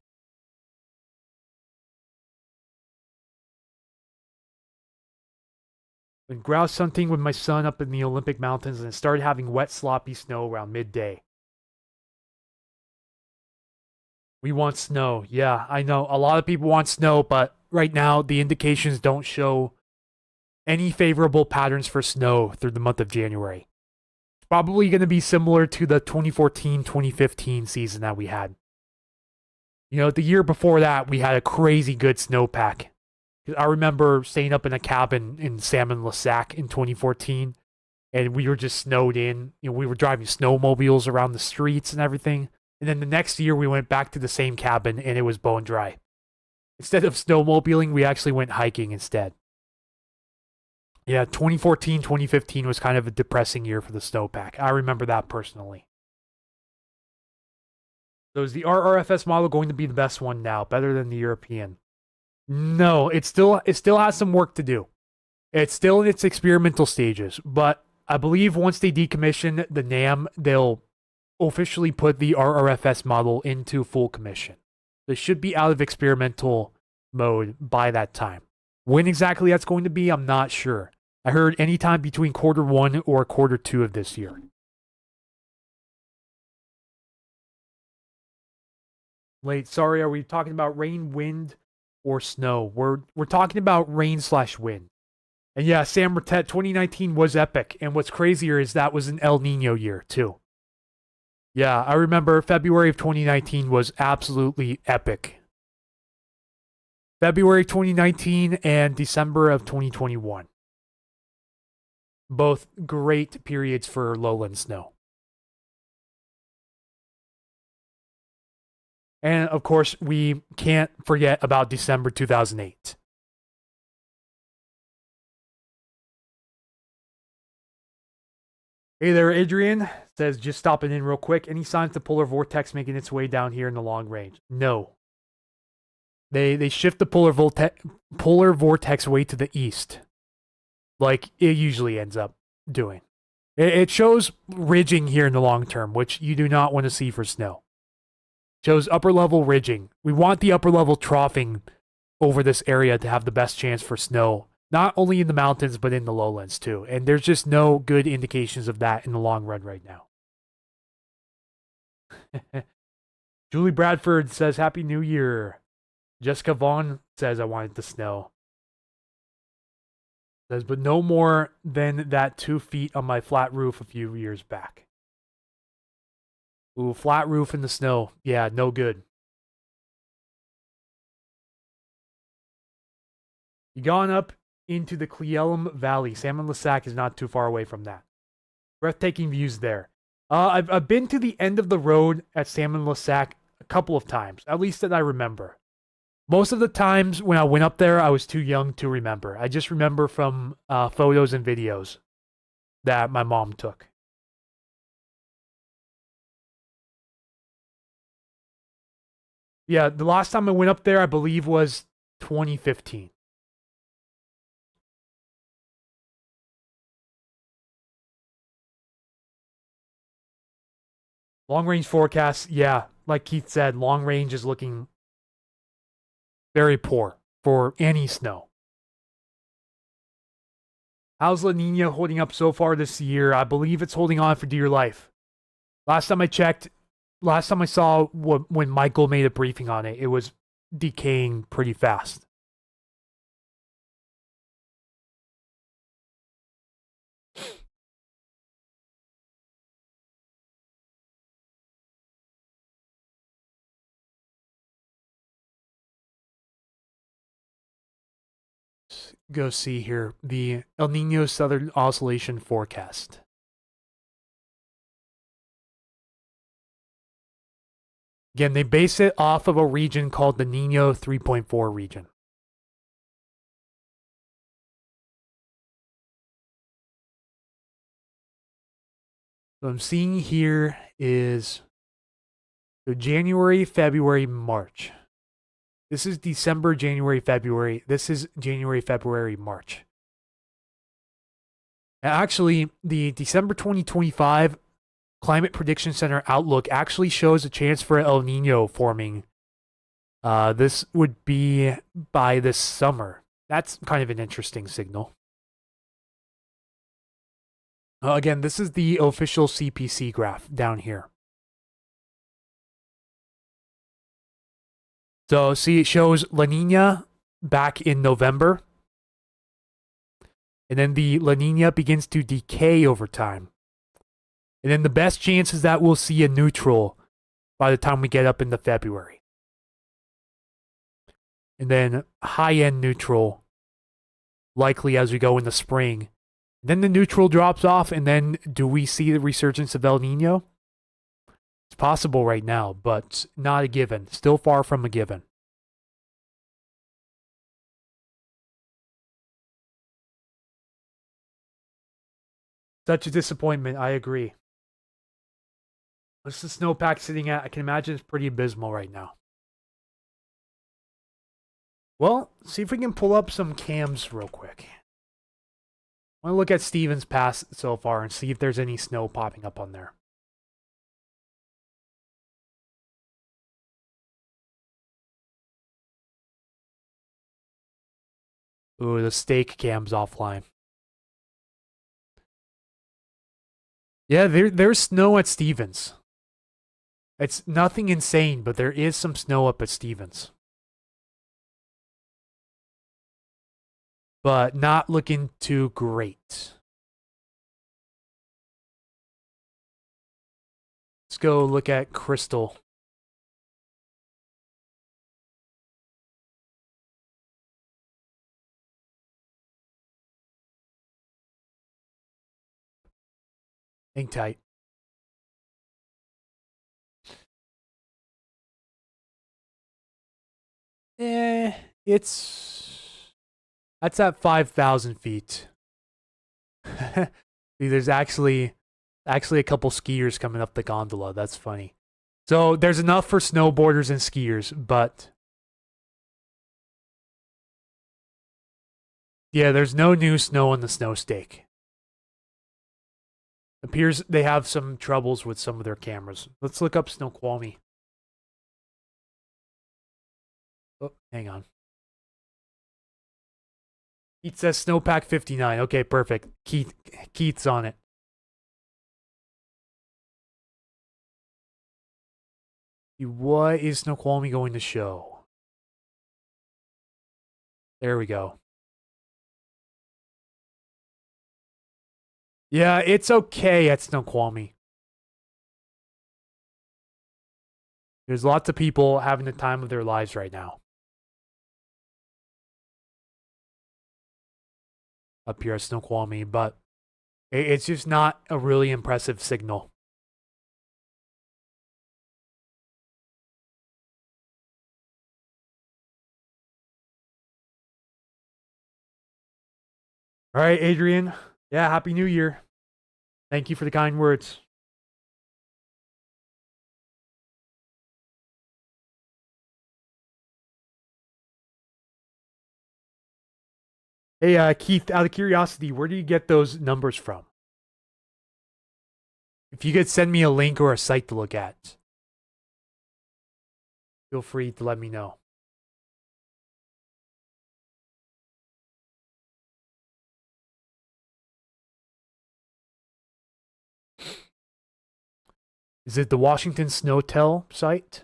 Went grouse hunting with my son up in the Olympic Mountains and it started having wet, sloppy snow around midday. We want snow. Yeah, I know. A lot of people want snow, but right now the indications don't show any favorable patterns for snow through the month of January. It's probably going to be similar to the 2014-2015 season that we had. You know, the year before that, we had a crazy good snowpack. I remember staying up in a cabin in Salmon-Lesac in 2014, and we were just snowed in. You know, we were driving snowmobiles around the streets and everything. And then the next year, we went back to the same cabin, and it was bone dry. Instead of snowmobiling, we actually went hiking instead. Yeah, 2014, 2015 was kind of a depressing year for the snowpack. I remember that personally. So is the RRFS model going to be the best one now? Better than the European? No, it still has some work to do. It's still in its experimental stages, but I believe once they decommission the NAM, they'll officially put the RRFS model into full commission. They should be out of experimental mode by that time. When exactly that's going to be, I'm not sure. I heard anytime between Q1 or Q2 of this year. Wait, sorry, are we talking about rain, wind, or snow? We're talking about rain/wind. And yeah, San Martet 2019 was epic. And what's crazier is that was an El Nino year too. Yeah, I remember February of 2019 was absolutely epic. February 2019 and December of 2021. Both great periods for lowland snow. And of course, we can't forget about December 2008. Hey there, Adrian. Says, just stopping in real quick. Any signs the polar vortex making its way down here in the long range? No. They shift the polar vortex way to the east, like it usually ends up doing. It shows ridging here in the long term, which you do not want to see for snow. Shows upper level ridging. We want the upper level troughing over this area to have the best chance for snow, not only in the mountains, but in the lowlands too. And there's just no good indications of that in the long run right now. Julie Bradford says, Happy New Year. Jessica Vaughn says, I want it to snow. Says, but no more than that 2 feet on my flat roof a few years back. Ooh, flat roof in the snow. Yeah, no good. You gone up into the Cle Elum Valley. Salmon-les-Sac is not too far away from that. Breathtaking views there. I've been to the end of the road at Salmon-les-Sac a couple of times, at least that I remember. Most of the times when I went up there, I was too young to remember. I just remember from photos and videos that my mom took. Yeah, the last time I went up there, I believe, was 2015. Long range forecast, yeah, like Keith said, long range is looking very poor for any snow. How's La Nina holding up so far this year? I believe it's holding on for dear life. Last time I checked, last time I saw when Michael made a briefing on it, it was decaying pretty fast. Let's go see here the El Nino Southern Oscillation Forecast. Again, they base it off of a region called the Nino 3.4 region. What I'm seeing here is January, February, March. This is December, January, February. This is January, February, March. Actually, the December 2025 Climate Prediction Center outlook actually shows a chance for El Nino forming. This would be by this summer. That's kind of an interesting signal. Again, this is the official CPC graph down here. So see, it shows La Nina back in November. And then the La Nina begins to decay over time. And then the best chance is that we'll see a neutral by the time we get up into February. And then high-end neutral likely as we go in the spring. Then the neutral drops off, and then do we see the resurgence of El Nino? It's possible right now, but not a given. Still far from a given. Such a disappointment, I agree. What's the snowpack sitting at? I can imagine it's pretty abysmal right now. Well, see if we can pull up some cams real quick. I want to look at Stevens Pass so far and see if there's any snow popping up on there. Ooh, the steak cam's offline. Yeah, there's snow at Stevens. It's nothing insane, but there is some snow up at Stevens. But not looking too great. Let's go look at Crystal. Hang tight. Eh, that's at 5,000 feet. See, there's actually a couple skiers coming up the gondola. That's funny. So there's enough for snowboarders and skiers, but yeah, there's no new snow on the snow stake. Appears they have some troubles with some of their cameras. Let's look up Snoqualmie. Oh, hang on. Keith says Snowpack 59. Okay, perfect. Keith's on it. What is Snoqualmie going to show? There we go. Yeah, it's okay at Snoqualmie. There's lots of people having the time of their lives right now. Up here at Snoqualmie, but it's just not a really impressive signal. All right, Adrian. Yeah, Happy New Year. Thank you for the kind words. Hey, Keith, out of curiosity, where do you get those numbers from? If you could send me a link or a site to look at, feel free to let me know. Is it the Washington Snowtel site?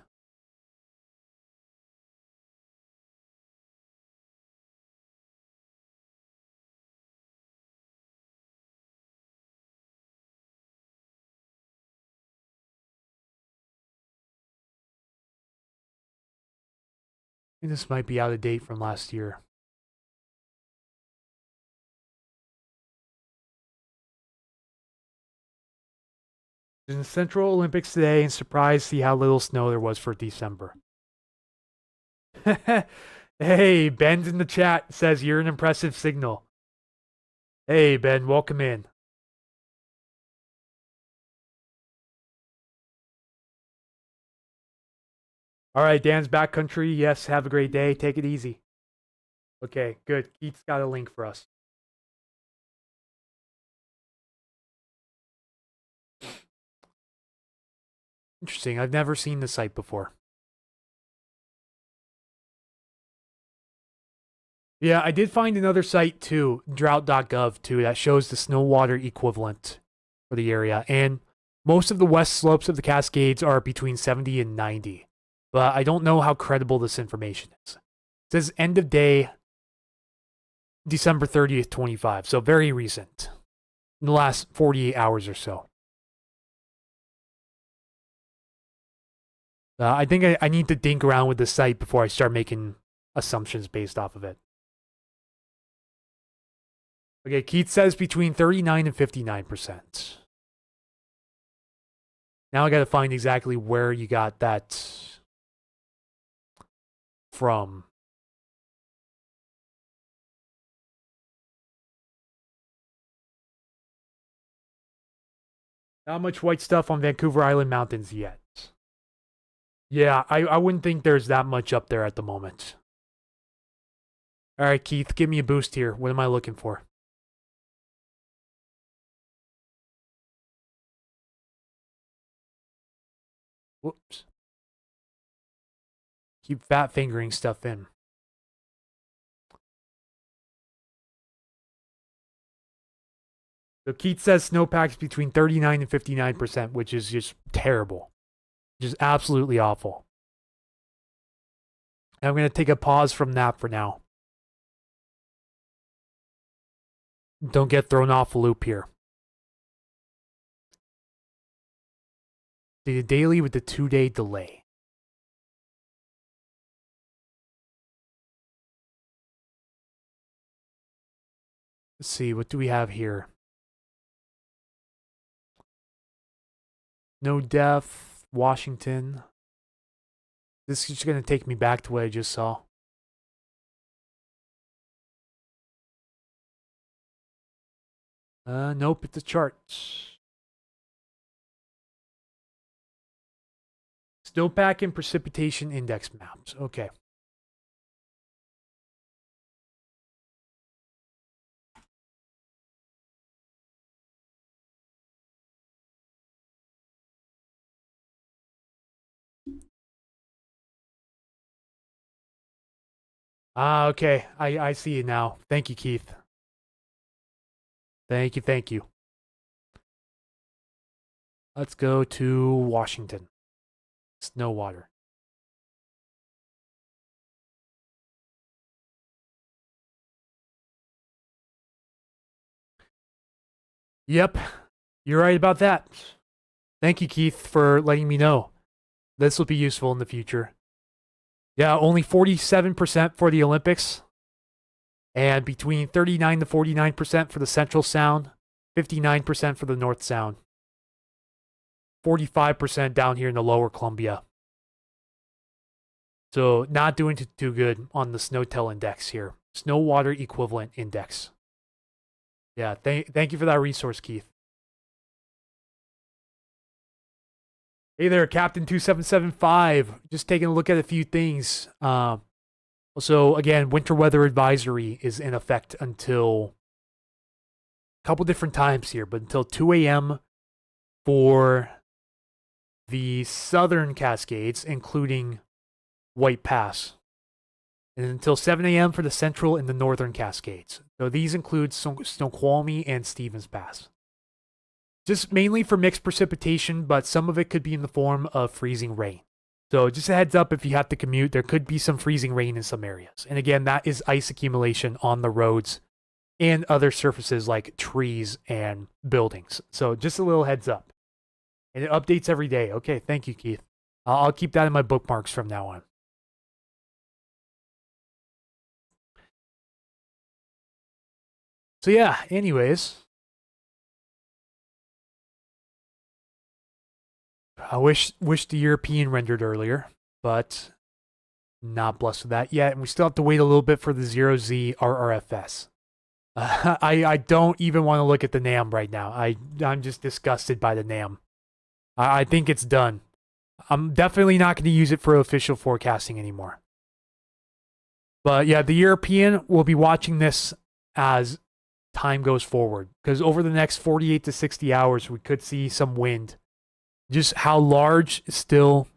I think this might be out of date from last year. In the Central Olympics today and surprised to see how little snow there was for December. Hey, Ben's in the chat says you're an impressive signal. Hey, Ben, welcome in. All right, Dan's backcountry. Yes, have a great day. Take it easy. Okay, good. Keith's got a link for us. Interesting. I've never seen the site before. Yeah, I did find another site too, drought.gov too, that shows the snow water equivalent for the area. And most of the west slopes of the Cascades are between 70 and 90. But I don't know how credible this information is. It says end of day December 30th, 25. So very recent. In the last 48 hours or so. I think I need to dink around with the site before I start making assumptions based off of it. Okay, Keith says between 39 and 59%. Now I got to find exactly where you got that from. Not much white stuff on Vancouver Island Mountains yet. Yeah, I wouldn't think there's that much up there at the moment. All right, Keith, give me a boost here. What am I looking for? Whoops. Keep fat fingering stuff in. So Keith says snowpack's between 39 and 59%, which is just terrible. Just absolutely awful. And I'm going to take a pause from that for now. Don't get thrown off a loop here. The daily with the 2-day delay. Let's see, what do we have here? No death, Washington. This is just going to take me back to what I just saw. Nope, it's a chart. Snowpack and precipitation index maps. Okay. Okay. I see it now. Thank you, Keith. Thank you. Let's go to Washington. Snowwater. Yep, you're right about that. Thank you, Keith, for letting me know. This will be useful in the future. Yeah, only 47% for the Olympics. And between 39 to 49% for the Central Sound, 59% for the North Sound, 45% down here in the Lower Columbia. So not doing too good on the SNOTEL index here. Snow water equivalent index. Yeah, thank you for that resource, Keith. Hey there, Captain 2775. Just taking a look at a few things. So again, winter weather advisory is in effect until a couple different times here, but until 2 a.m. for the southern Cascades, including White Pass, and until 7 a.m. for the central and the northern Cascades. So these include Snoqualmie and Stevens Pass. Just mainly for mixed precipitation, but some of it could be in the form of freezing rain. So just a heads up, if you have to commute, there could be some freezing rain in some areas. And again, that is ice accumulation on the roads and other surfaces like trees and buildings. So just a little heads up. And it updates every day. Okay, thank you, Keith. I'll keep that in my bookmarks from now on. So yeah, anyways. I wish the European rendered earlier, but not blessed with that yet. And we still have to wait a little bit for the 0Z RRFS. I don't even want to look at the NAM right now. I'm just disgusted by the NAM. I think it's done. I'm definitely not going to use it for official forecasting anymore. But yeah, the European will be watching this as time goes forward. Because over the next 48 to 60 hours, we could see some wind. Just how large is still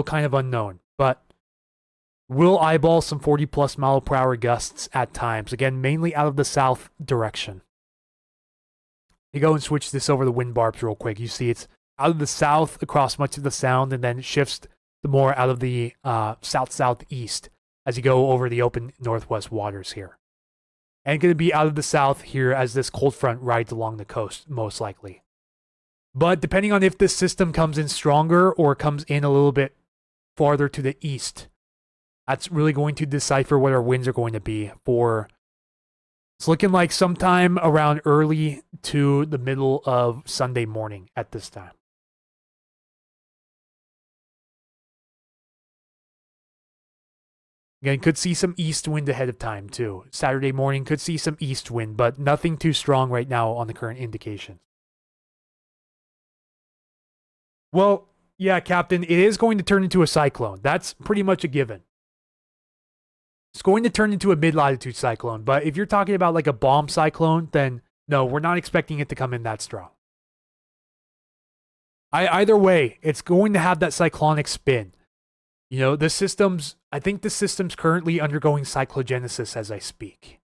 kind of unknown. But we'll eyeball some 40 plus mile per hour gusts at times. Again, mainly out of the south direction. You go and switch this over the wind barbs real quick. You see it's out of the south across much of the sound, and then it shifts the more out of the south-southeast as you go over the open northwest waters here. And going to be out of the south here as this cold front rides along the coast, most likely. But depending on if this system comes in stronger or comes in a little bit farther to the east, that's really going to decipher what our winds are going to be for. It's looking like sometime around early to the middle of Sunday morning at this time. Again, could see some east wind ahead of time too. Saturday morning could see some east wind, but nothing too strong right now on the current indications. Well, yeah, Captain, it is going to turn into a cyclone. That's pretty much a given. It's going to turn into a mid-latitude cyclone, but if you're talking about like a bomb cyclone, then no, we're not expecting it to come in that strong. Either way, it's going to have that cyclonic spin. You know, I think the system's currently undergoing cyclogenesis as I speak.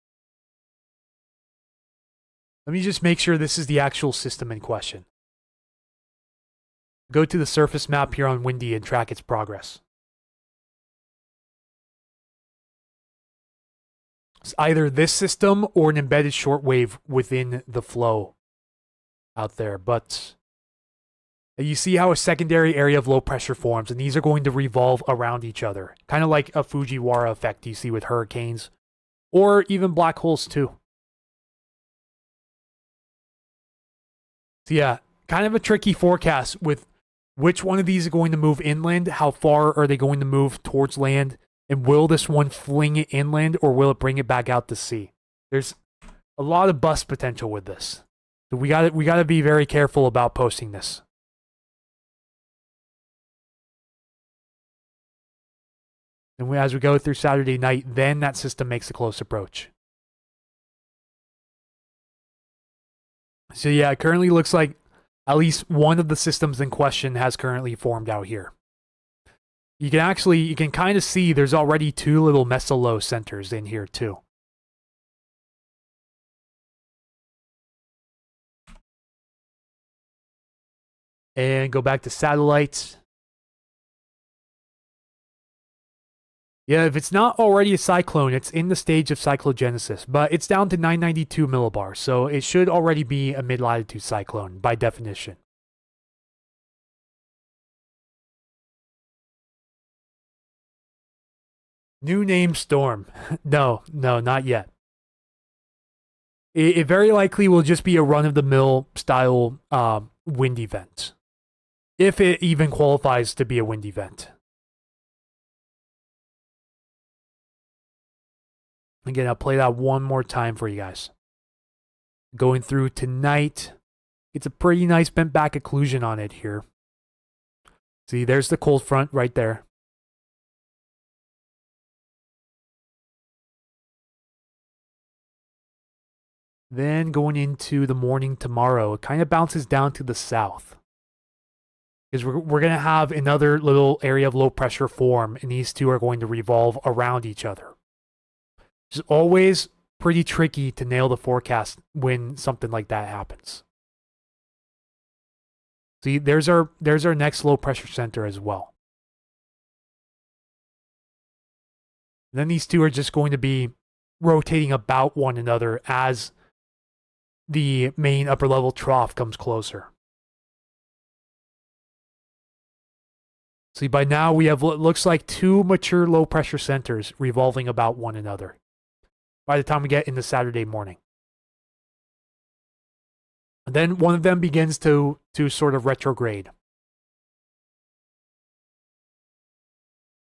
Let me just make sure this is the actual system in question. Go to the surface map here on Windy and track its progress. It's either this system or an embedded shortwave within the flow out there. But you see how a secondary area of low pressure forms, and these are going to revolve around each other. Kind of like a Fujiwara effect you see with hurricanes, or even black holes too. So yeah, kind of a tricky forecast with which one of these are going to move inland, how far are they going to move towards land, and will this one fling it inland or will it bring it back out to sea? There's a lot of bust potential with this. So we gotta be very careful about posting this. And as we go through Saturday night, then that system makes a close approach. So yeah, it currently looks like at least one of the systems in question has currently formed out here. You can kind of see there's already two little mesolow centers in here too. And go back to satellites. Yeah, if it's not already a cyclone, it's in the stage of cyclogenesis, but it's down to 992 millibars, so it should already be a mid-latitude cyclone by definition. New name storm. No, not yet. It very likely will just be a run-of-the-mill style wind event, if it even qualifies to be a wind event. Again, I'll play that one more time for you guys. Going through tonight, it's a pretty nice bent back occlusion on it here. See, there's the cold front right there. Then going into the morning tomorrow, it kind of bounces down to the south. Because we're going to have another little area of low pressure form, and these two are going to revolve around each other. It's always pretty tricky to nail the forecast when something like that happens. See, there's our next low pressure center as well. And then these two are just going to be rotating about one another as the main upper level trough comes closer. See, by now we have what looks like two mature low pressure centers revolving about one another by the time we get into Saturday morning. And then one of them begins to sort of retrograde.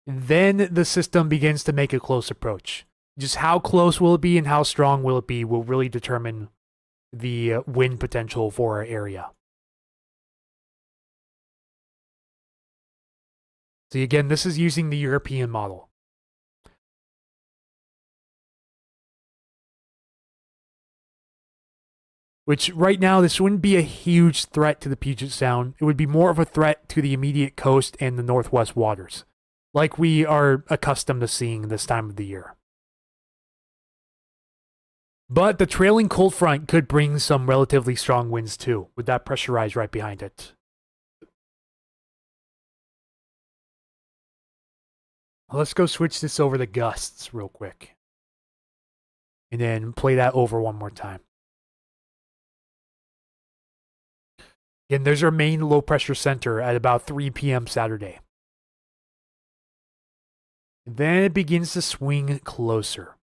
And then the system begins to make a close approach. Just how close will it be and how strong will it be will really determine the wind potential for our area. See, again, this is using the European model. Which right now, this wouldn't be a huge threat to the Puget Sound. It would be more of a threat to the immediate coast and the northwest waters, like we are accustomed to seeing this time of the year. But the trailing cold front could bring some relatively strong winds too, with that pressurized right behind it. Let's go switch this over to gusts real quick. And then play that over one more time. Again, there's our main low pressure center at about 3 p.m. Saturday. And then it begins to swing closer.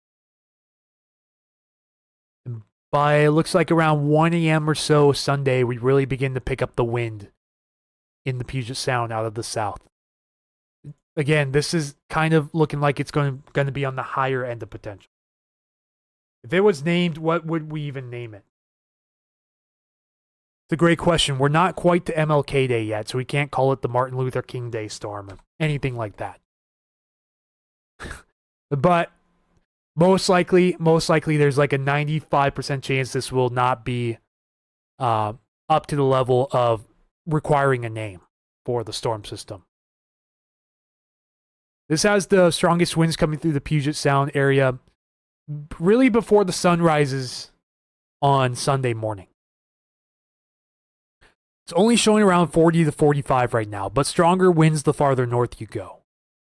And by it looks like around 1 a.m. or so Sunday, we really begin to pick up the wind in the Puget Sound out of the south. Again, this is kind of looking like it's going to be on the higher end of potential. If it was named, what would we even name it? It's a great question. We're not quite to MLK Day yet, so we can't call it the Martin Luther King Day storm or anything like that. But most likely, there's like a 95% chance this will not be up to the level of requiring a name for the storm system. This has the strongest winds coming through the Puget Sound area really before the sun rises on Sunday morning. It's only showing around 40 to 45 right now, but stronger winds the farther north you go.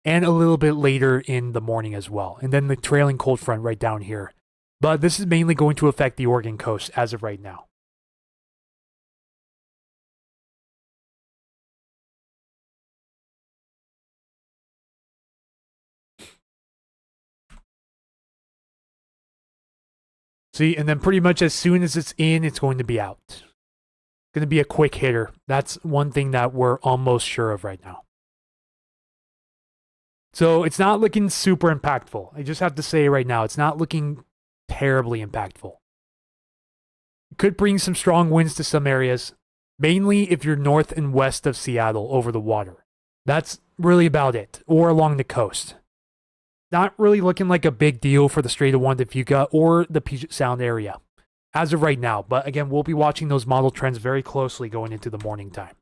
And a little bit later in the morning as well. And then the trailing cold front right down here. But this is mainly going to affect the Oregon coast as of right now. See, and then pretty much as soon as it's in, it's going to be out. It's going to be a quick hitter. That's one thing that we're almost sure of right now. So it's not looking super impactful. I just have to say right now, it's not looking terribly impactful. It could bring some strong winds to some areas, mainly if you're north and west of Seattle over the water. That's really about it, or along the coast. Not really looking like a big deal for the Strait of Juan de Fuca or the Puget Sound area as of right now. But again, we'll be watching those model trends very closely going into the morning time.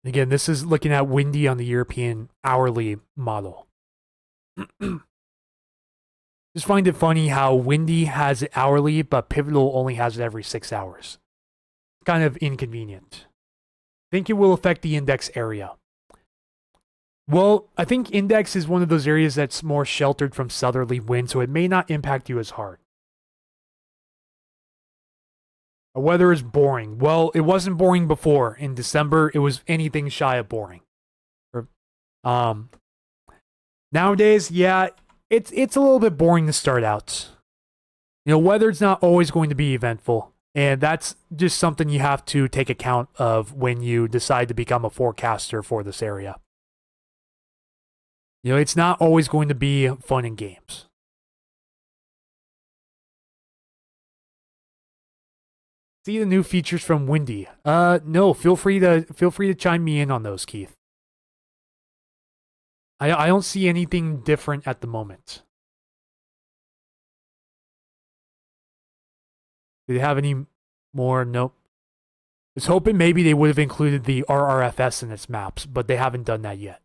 Again, this is looking at windy on the European hourly model. Just find it funny how windy has it hourly, but pivotal only has it every 6 hours. Kind of inconvenient. Think it will affect the index area. Well, I think index is one of those areas that's more sheltered from southerly winds, so it may not impact you as hard. The weather is boring. Well, it wasn't boring before. In December, it was anything shy of boring. Nowadays, yeah, it's a little bit boring to start out. You know, weather's not always going to be eventful, and that's just something you have to take account of when you decide to become a forecaster for this area. You know, it's not always going to be fun and games. See the new features from Windy? No. Feel free to chime me in on those, Keith. I don't see anything different at the moment. Do they have any more? Nope. I was hoping maybe they would have included the RRFS in its maps, but they haven't done that yet.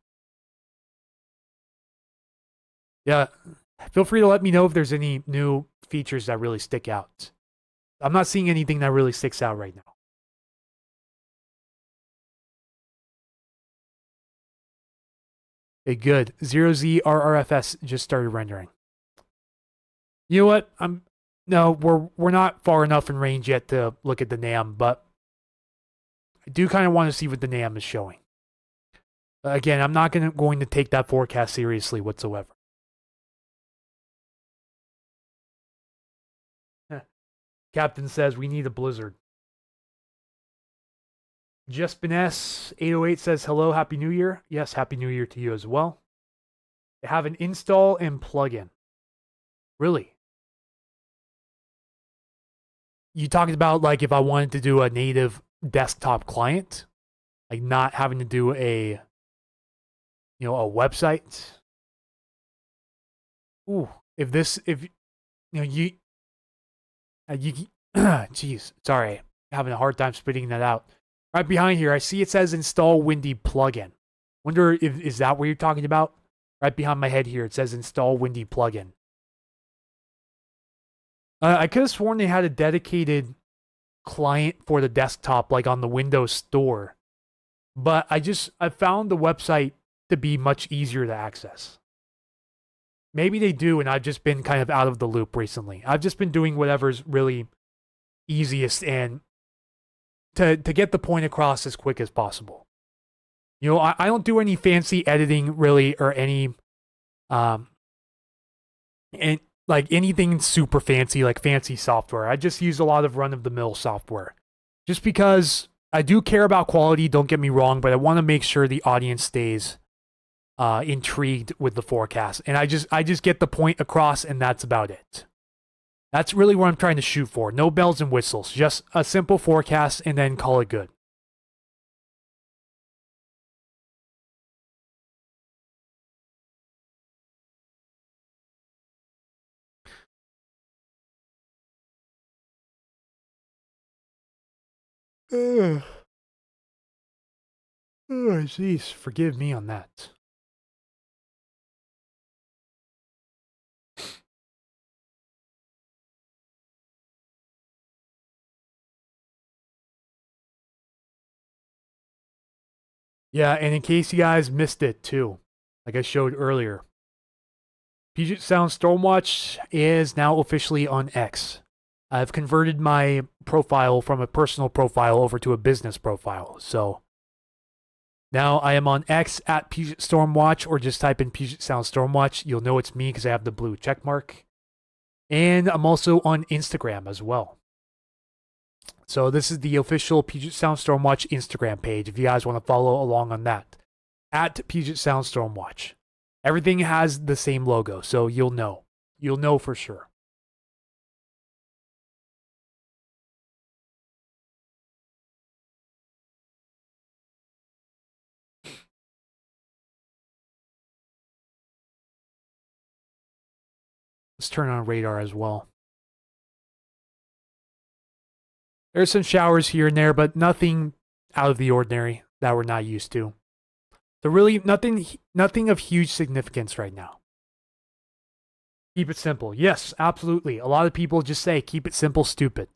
Yeah, feel free to let me know if there's any new features that really stick out. I'm not seeing anything that really sticks out right now. Okay, good. 0Z RRFS just started rendering. You know what? We're not far enough in range yet to look at the NAM, but I do kind of want to see what the NAM is showing. Again, I'm not going to take that forecast seriously whatsoever. Captain says we need a blizzard. Jespin S 808 says hello, happy new year. Yes, happy new year to you as well. They have an install and plugin. Really? You talked about like if I wanted to do a native desktop client, like not having to do a website. Ooh, if geez, sorry, having a hard time spitting that out. Right behind here, I see it says install Windy plugin. Wonder if is that what you're talking about? Right behind my head here, it says install Windy plugin. I could have sworn they had a dedicated client for the desktop, like on the Windows Store, but I found the website to be much easier to access. Maybe they do, and I've just been kind of out of the loop recently. I've just been doing whatever's really easiest and to get the point across as quick as possible. You know, I don't do any fancy editing really or any and like anything super fancy, like fancy software. I just use a lot of run-of-the-mill software. Just because I do care about quality, don't get me wrong, but I want to make sure the audience stays intrigued with the forecast. And I just get the point across, and that's about it. That's really what I'm trying to shoot for. No bells and whistles, just a simple forecast and then call it good. Oh, jeez, forgive me on that. Yeah, and in case you guys missed it too, like I showed earlier, Puget Sound Stormwatch is now officially on X. I've converted my profile from a personal profile over to a business profile. So now I am on X at Puget Stormwatch, or just type in Puget Sound Stormwatch. You'll know it's me because I have the blue check mark. And I'm also on Instagram as well. So this is the official Puget Sound Stormwatch Instagram page if you guys want to follow along on that. At Puget Sound Stormwatch. Everything has the same logo, so you'll know. You'll know for sure. Let's turn on radar as well. There's some showers here and there, but nothing out of the ordinary that we're not used to. So really nothing of huge significance right now. Keep it simple. Yes, absolutely. A lot of people just say keep it simple, stupid.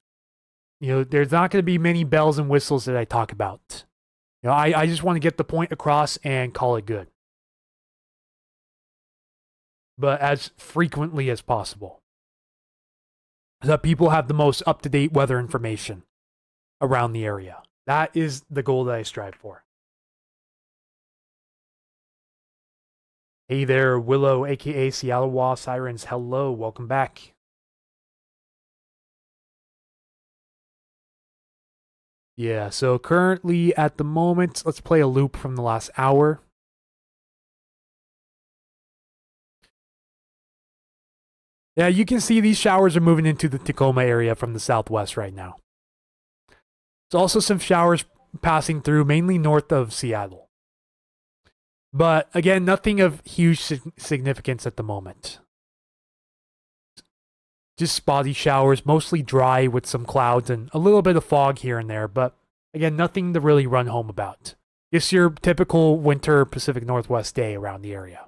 You know, there's not going to be many bells and whistles that I talk about. You know, I just want to get the point across and call it good. But as frequently as possible. So that people have the most up-to-date weather information around the area. That is the goal that I strive for. Hey there, Willow, aka Seattle Sirens. Hello, welcome back. Yeah, so currently at the moment, let's play a loop from the last hour. Yeah, you can see these showers are moving into the Tacoma area from the southwest right now. There's also some showers passing through, mainly north of Seattle. But again, nothing of huge significance at the moment. Just spotty showers, mostly dry with some clouds and a little bit of fog here and there. But again, nothing to really run home about. Just your typical winter Pacific Northwest day around the area.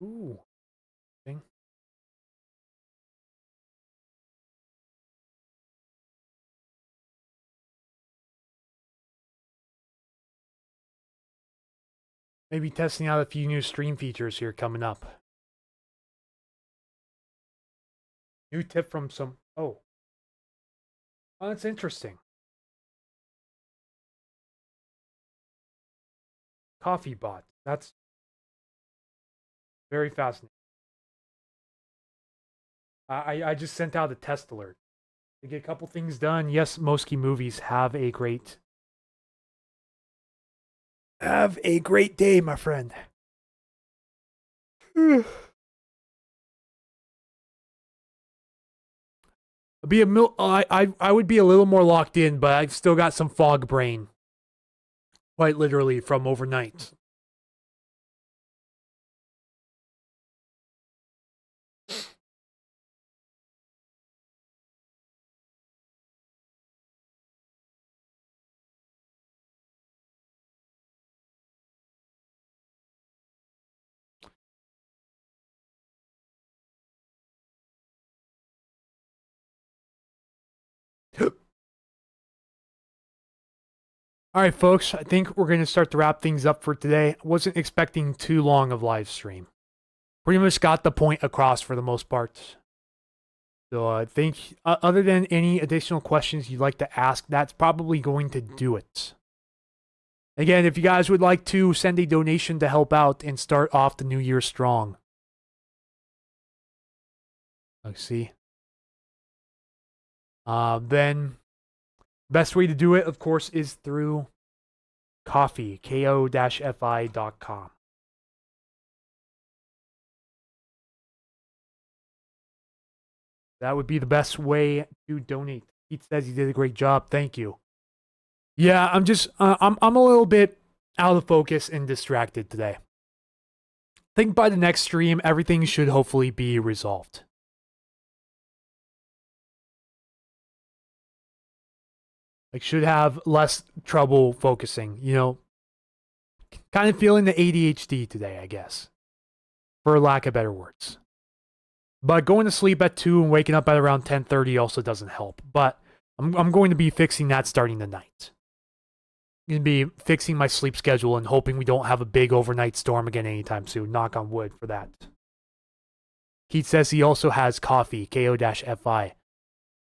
Ooh. Thing. Maybe testing out a few new stream features here coming up. New tip from some. Oh, that's interesting. Coffee bot. That's very fascinating. I just sent out a test alert to get a couple things done. Yes, Mosky movies have a great day, my friend. I would be a little more locked in, but I've still got some fog brain. Quite literally from overnight. All right, folks, I think we're going to start to wrap things up for today. I wasn't expecting too long of live stream. Pretty much got the point across for the most part. So I think other than any additional questions you'd like to ask, that's probably going to do it. Again, if you guys would like to send a donation to help out and start off the new year strong. Let's see. Then best way to do it, of course, is through Ko-fi, ko-fi.com. That would be the best way to donate. Pete says he did a great job. Thank you. Yeah, I'm just I'm a little bit out of focus and distracted today. I think by the next stream, everything should hopefully be resolved. Like, should have less trouble focusing, you know. Kind of feeling the ADHD today, I guess. For lack of better words. But going to sleep at 2 and waking up at around 10:30 also doesn't help. But I'm going to be fixing that starting tonight. I'm going to be fixing my sleep schedule and hoping we don't have a big overnight storm again anytime soon. Knock on wood for that. Keith says he also has Ko-fi, ko-fi.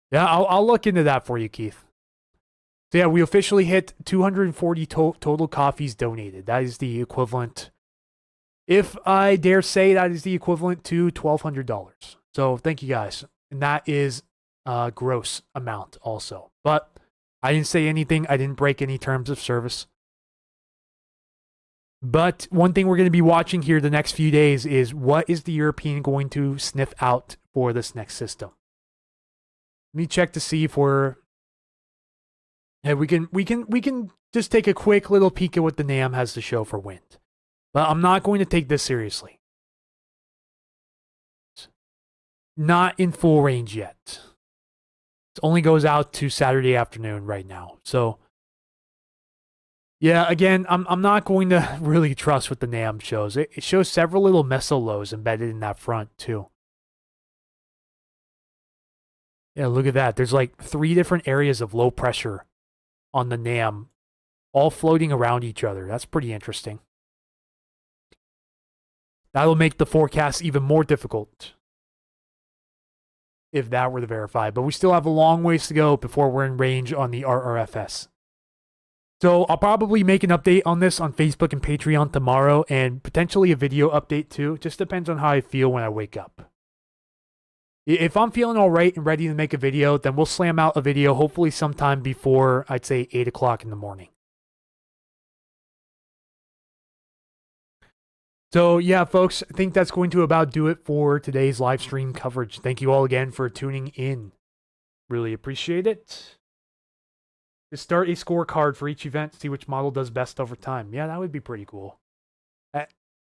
Yeah, I'll look into that for you, Keith. So yeah, we officially hit 240 total Ko-fis donated. That is the equivalent, if I dare say, that is the equivalent to $1,200. So thank you guys. And that is a gross amount also. But I didn't say anything. I didn't break any terms of service. But one thing we're going to be watching here the next few days is what is the European going to sniff out for this next system. Let me check to see if we're... Yeah, we can just take a quick little peek at what the NAM has to show for wind. But I'm not going to take this seriously. Not in full range yet. It only goes out to Saturday afternoon right now. So yeah, again, I'm not going to really trust what the NAM shows. It shows several little meso-lows embedded in that front too. Yeah, look at that. There's like 3 different areas of low pressure on the NAM, all floating around each other. That's pretty interesting. That'll make the forecast even more difficult if that were to verify. But we still have a long ways to go before we're in range on the RRFS. So I'll probably make an update on this on Facebook and Patreon tomorrow, and potentially a video update too. Just depends on how I feel when I wake up. If I'm feeling all right and ready to make a video, then we'll slam out a video hopefully sometime before, I'd say, 8 o'clock in the morning. So yeah, folks, I think that's going to about do it for today's live stream coverage. Thank you all again for tuning in. Really appreciate it. Just start a scorecard for each event, see which model does best over time. Yeah, that would be pretty cool.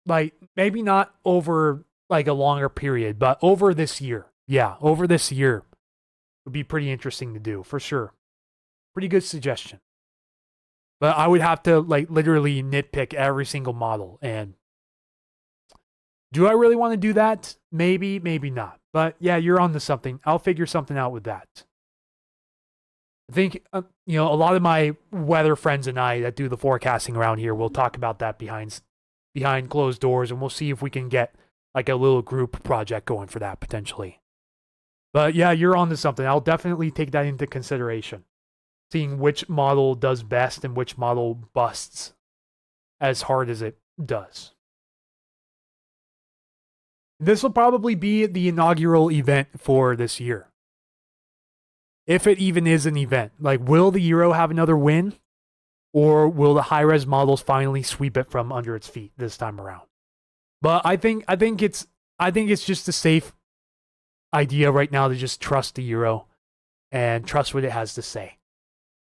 Like, maybe not over like a longer period, but over this year. Yeah, over this year would be pretty interesting to do, for sure. Pretty good suggestion. But I would have to like literally nitpick every single model. And do I really want to do that? Maybe, maybe not. But yeah, you're on to something. I'll figure something out with that. I think, a lot of my weather friends and I that do the forecasting around here, we'll talk about that behind closed doors, and we'll see if we can get like a little group project going for that potentially. But yeah, you're on to something. I'll definitely take that into consideration. Seeing which model does best and which model busts as hard as it does. This will probably be the inaugural event for this year. If it even is an event. Like, will the Euro have another win? Or will the high-res models finally sweep it from under its feet this time around? But I think it's just a safe idea right now to just trust the Euro and trust what it has to say.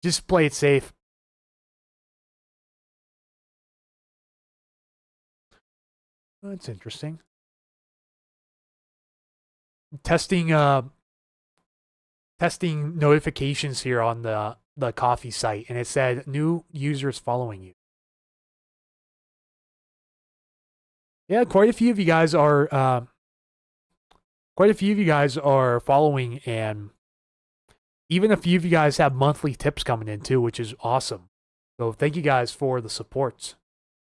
Just play it safe. That's interesting. Testing notifications here on the Ko-fi site, and it said new users following you. Yeah, quite a few of you guys are following, and even a few of you guys have monthly tips coming in too, which is awesome. So thank you guys for the support.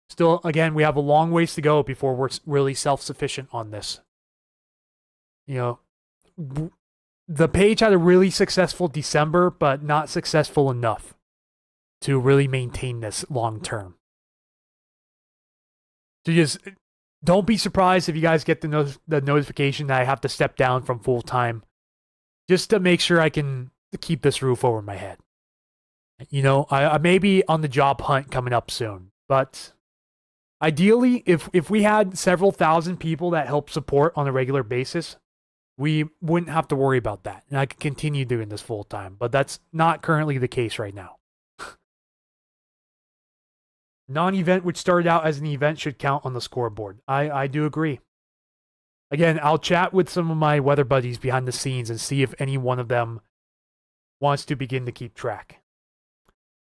Still, again, we have a long ways to go before we're really self-sufficient on this. You know, the page had a really successful December, but not successful enough to really maintain this long term. So just don't be surprised if you guys get the notification that I have to step down from full-time just to make sure I can keep this roof over my head. You know, I may be on the job hunt coming up soon, but ideally, if we had several thousand people that help support on a regular basis, we wouldn't have to worry about that. And I could continue doing this full time, but that's not currently the case right now. Non-event, which started out as an event, should count on the scoreboard. I do agree. Again, I'll chat with some of my weather buddies behind the scenes and see if any one of them wants to begin to keep track.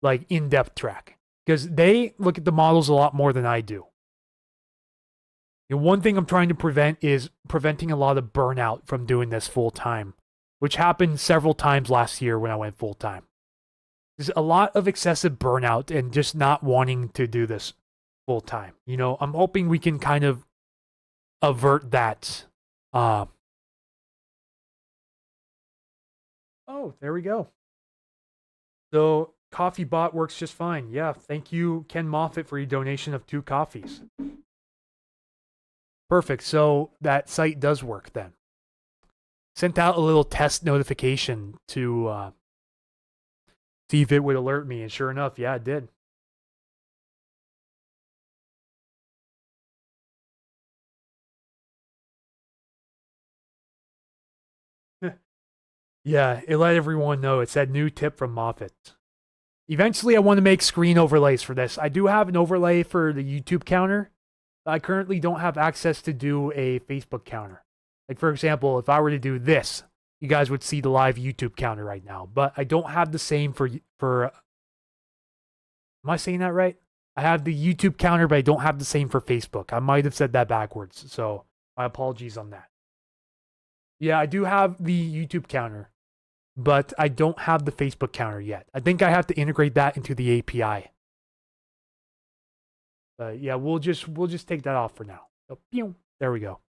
Like in-depth track. Because they look at the models a lot more than I do. The one thing I'm trying to prevent is preventing a lot of burnout from doing this full time, which happened several times last year when I went full time. There's a lot of excessive burnout and just not wanting to do this full time. You know, I'm hoping we can kind of avert that. Oh, there we go. So Coffee Bot works just fine. Yeah, thank you, Ken Moffat, for your donation of 2 coffees. Perfect. So that site does work then. Sent out a little test notification to see if it would alert me, and sure enough, yeah, it did. Yeah, it let everyone know. It said new tip from Moffat. Eventually, I want to make screen overlays for this. I do have an overlay for the YouTube counter. I currently don't have access to do a Facebook counter. Like, for example, if I were to do this, you guys would see the live YouTube counter right now. But I don't have the same for am I saying that right? I have the YouTube counter, but I don't have the same for Facebook. I might have said that backwards, so my apologies on that. Yeah, I do have the YouTube counter, but I don't have the Facebook counter yet. I think I have to integrate that into the API. But yeah, we'll just take that off for now. So, there we go.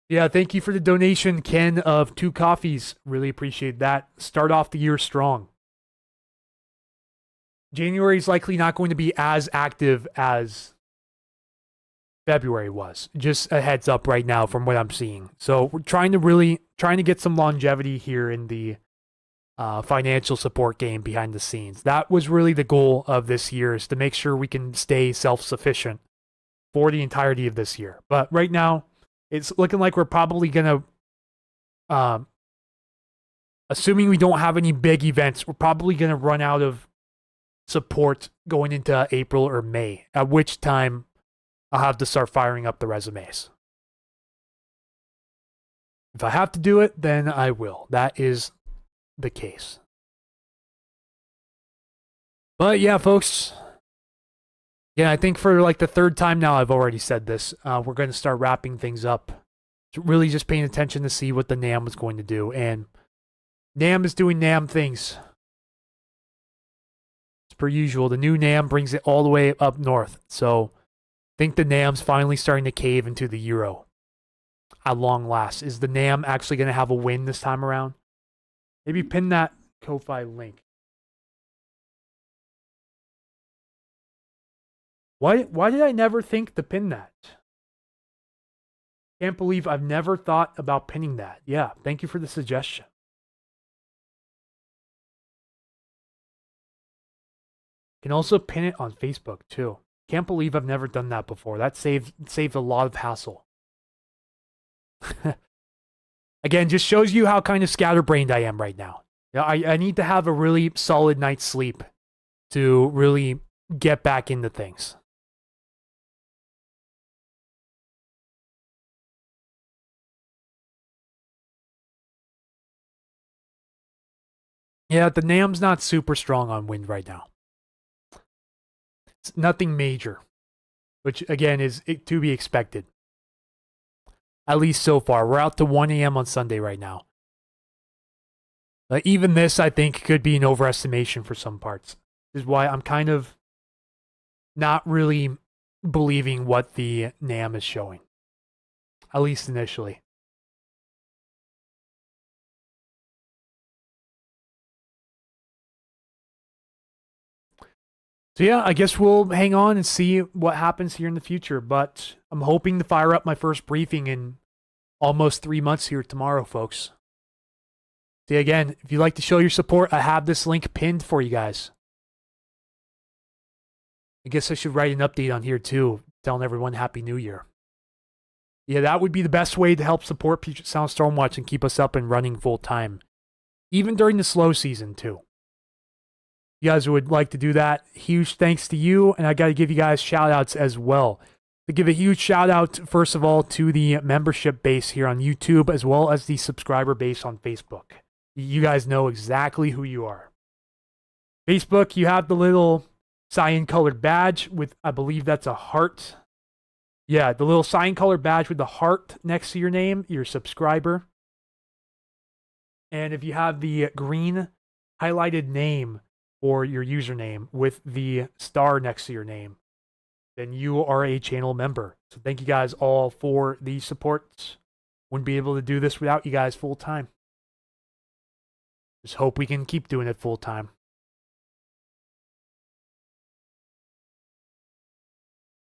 Yeah, thank you for the donation, Ken, of 2 coffees. Really appreciate that. Start off the year strong. January is likely not going to be as active as February was. Just a heads up right now from what I'm seeing. So we're trying to get some longevity here in the financial support game behind the scenes. That was really the goal of this year, is to make sure we can stay self-sufficient for the entirety of this year. But right now, it's looking like we're probably going to, assuming we don't have any big events, we're probably going to run out of support going into April or May, at which time I'll have to start firing up the resumes. If I have to do it, then I will. That is the case. But yeah, folks. Yeah, I think for like the 3rd time now I've already said this. We're going to start wrapping things up. Really just paying attention to see what the NAM is going to do. And NAM is doing NAM things. As per usual, the new NAM brings it all the way up north. So I think the NAM's finally starting to cave into the euro. At long last. Is the NAM actually going to have a win this time around? Maybe pin that Ko-Fi link. Why did I never think to pin that? Can't believe I've never thought about pinning that. Yeah, thank you for the suggestion. Can also pin it on Facebook too. Can't believe I've never done that before. That saved a lot of hassle. Again, just shows you how kind of scatterbrained I am right now. Yeah, I need to have a really solid night's sleep to really get back into things. Yeah, the NAM's not super strong on wind right now. It's nothing major, which again is to be expected. At least so far. We're out to 1 a.m. on Sunday right now. Even this, I think, could be an overestimation for some parts. This is why I'm kind of not really believing what the NAM is showing, at least initially. So yeah, I guess we'll hang on and see what happens here in the future, but I'm hoping to fire up my first briefing in almost 3 months here tomorrow, folks. See, again, if you'd like to show your support, I have this link pinned for you guys. I guess I should write an update on here too, telling everyone Happy New Year. Yeah, that would be the best way to help support Puget Sound Stormwatch and keep us up and running full time. Even during the slow season too. You guys would like to do that, huge thanks to you, and I got to give you guys shout outs as well. To give a huge shout out, first of all, to the membership base here on YouTube, as well as the subscriber base on Facebook. You guys know exactly who you are. Facebook, you have the little cyan colored badge with, I believe that's a heart. Yeah, the little cyan colored badge with the heart next to your name, your subscriber. And if you have the green highlighted name or your username with the star next to your name, then you are a channel member. So thank you guys all for the support. Wouldn't be able to do this without you guys full time. Just hope we can keep doing it full time.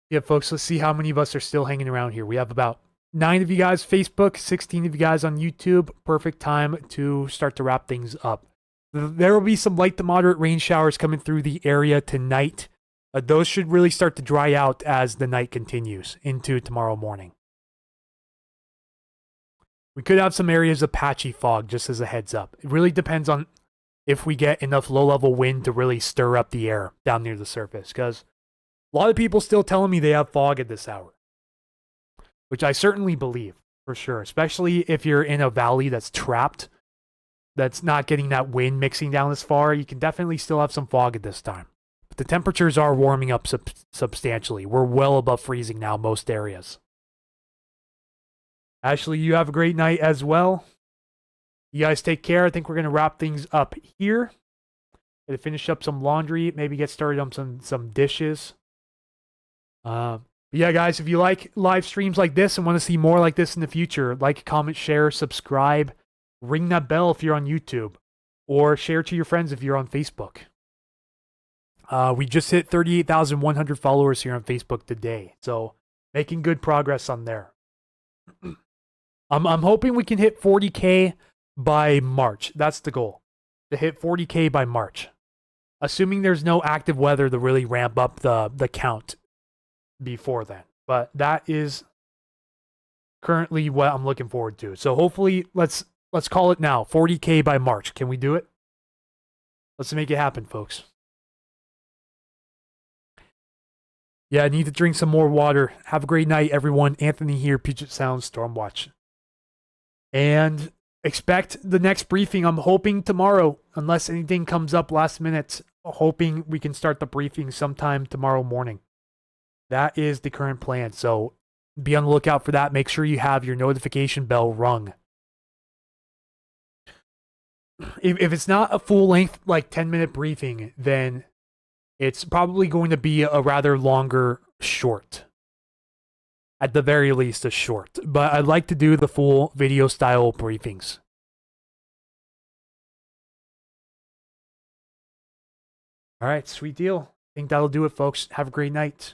Yeah, folks, let's see how many of us are still hanging around here. We have about 9 of you guys Facebook, 16 of you guys on YouTube. Perfect time to start to wrap things up. There will be some light to moderate rain showers coming through the area tonight. Those should really start to dry out as the night continues into tomorrow morning. We could have some areas of patchy fog, just as a heads up. It really depends on if we get enough low-level wind to really stir up the air down near the surface, because a lot of people still telling me they have fog at this hour, which I certainly believe, for sure, especially if you're in a valley that's trapped, that's not getting that wind mixing down as far. You can definitely still have some fog at this time. But the temperatures are warming up substantially. We're well above freezing now, most areas. Ashley, you have a great night as well. You guys take care. I think we're going to wrap things up here. Going to finish up some laundry, maybe get started on some dishes. Yeah, guys, if you like live streams like this and want to see more like this in the future, like, comment, share, subscribe, ring that bell if you're on YouTube, or share to your friends if you're on Facebook. We just hit 38,100 followers here on Facebook today, so making good progress on there. I'm hoping we can hit 40K by March. That's the goal, to hit 40K by March, assuming there's no active weather to really ramp up the count before then. But that is currently what I'm looking forward to. So hopefully, let's call it now, 40K by March. Can we do it? Let's make it happen, folks. Yeah, I need to drink some more water. Have a great night, everyone. Anthony here, Puget Sound Stormwatch. And expect the next briefing. I'm hoping tomorrow, unless anything comes up last minute, hoping we can start the briefing sometime tomorrow morning. That is the current plan. So be on the lookout for that. Make sure you have your notification bell rung. If it's not a full length, like 10-minute briefing, then it's probably going to be a rather longer short. At the very least, a short. But I'd like to do the full video style briefings. All right, sweet deal. I think that'll do it, folks. Have a great night.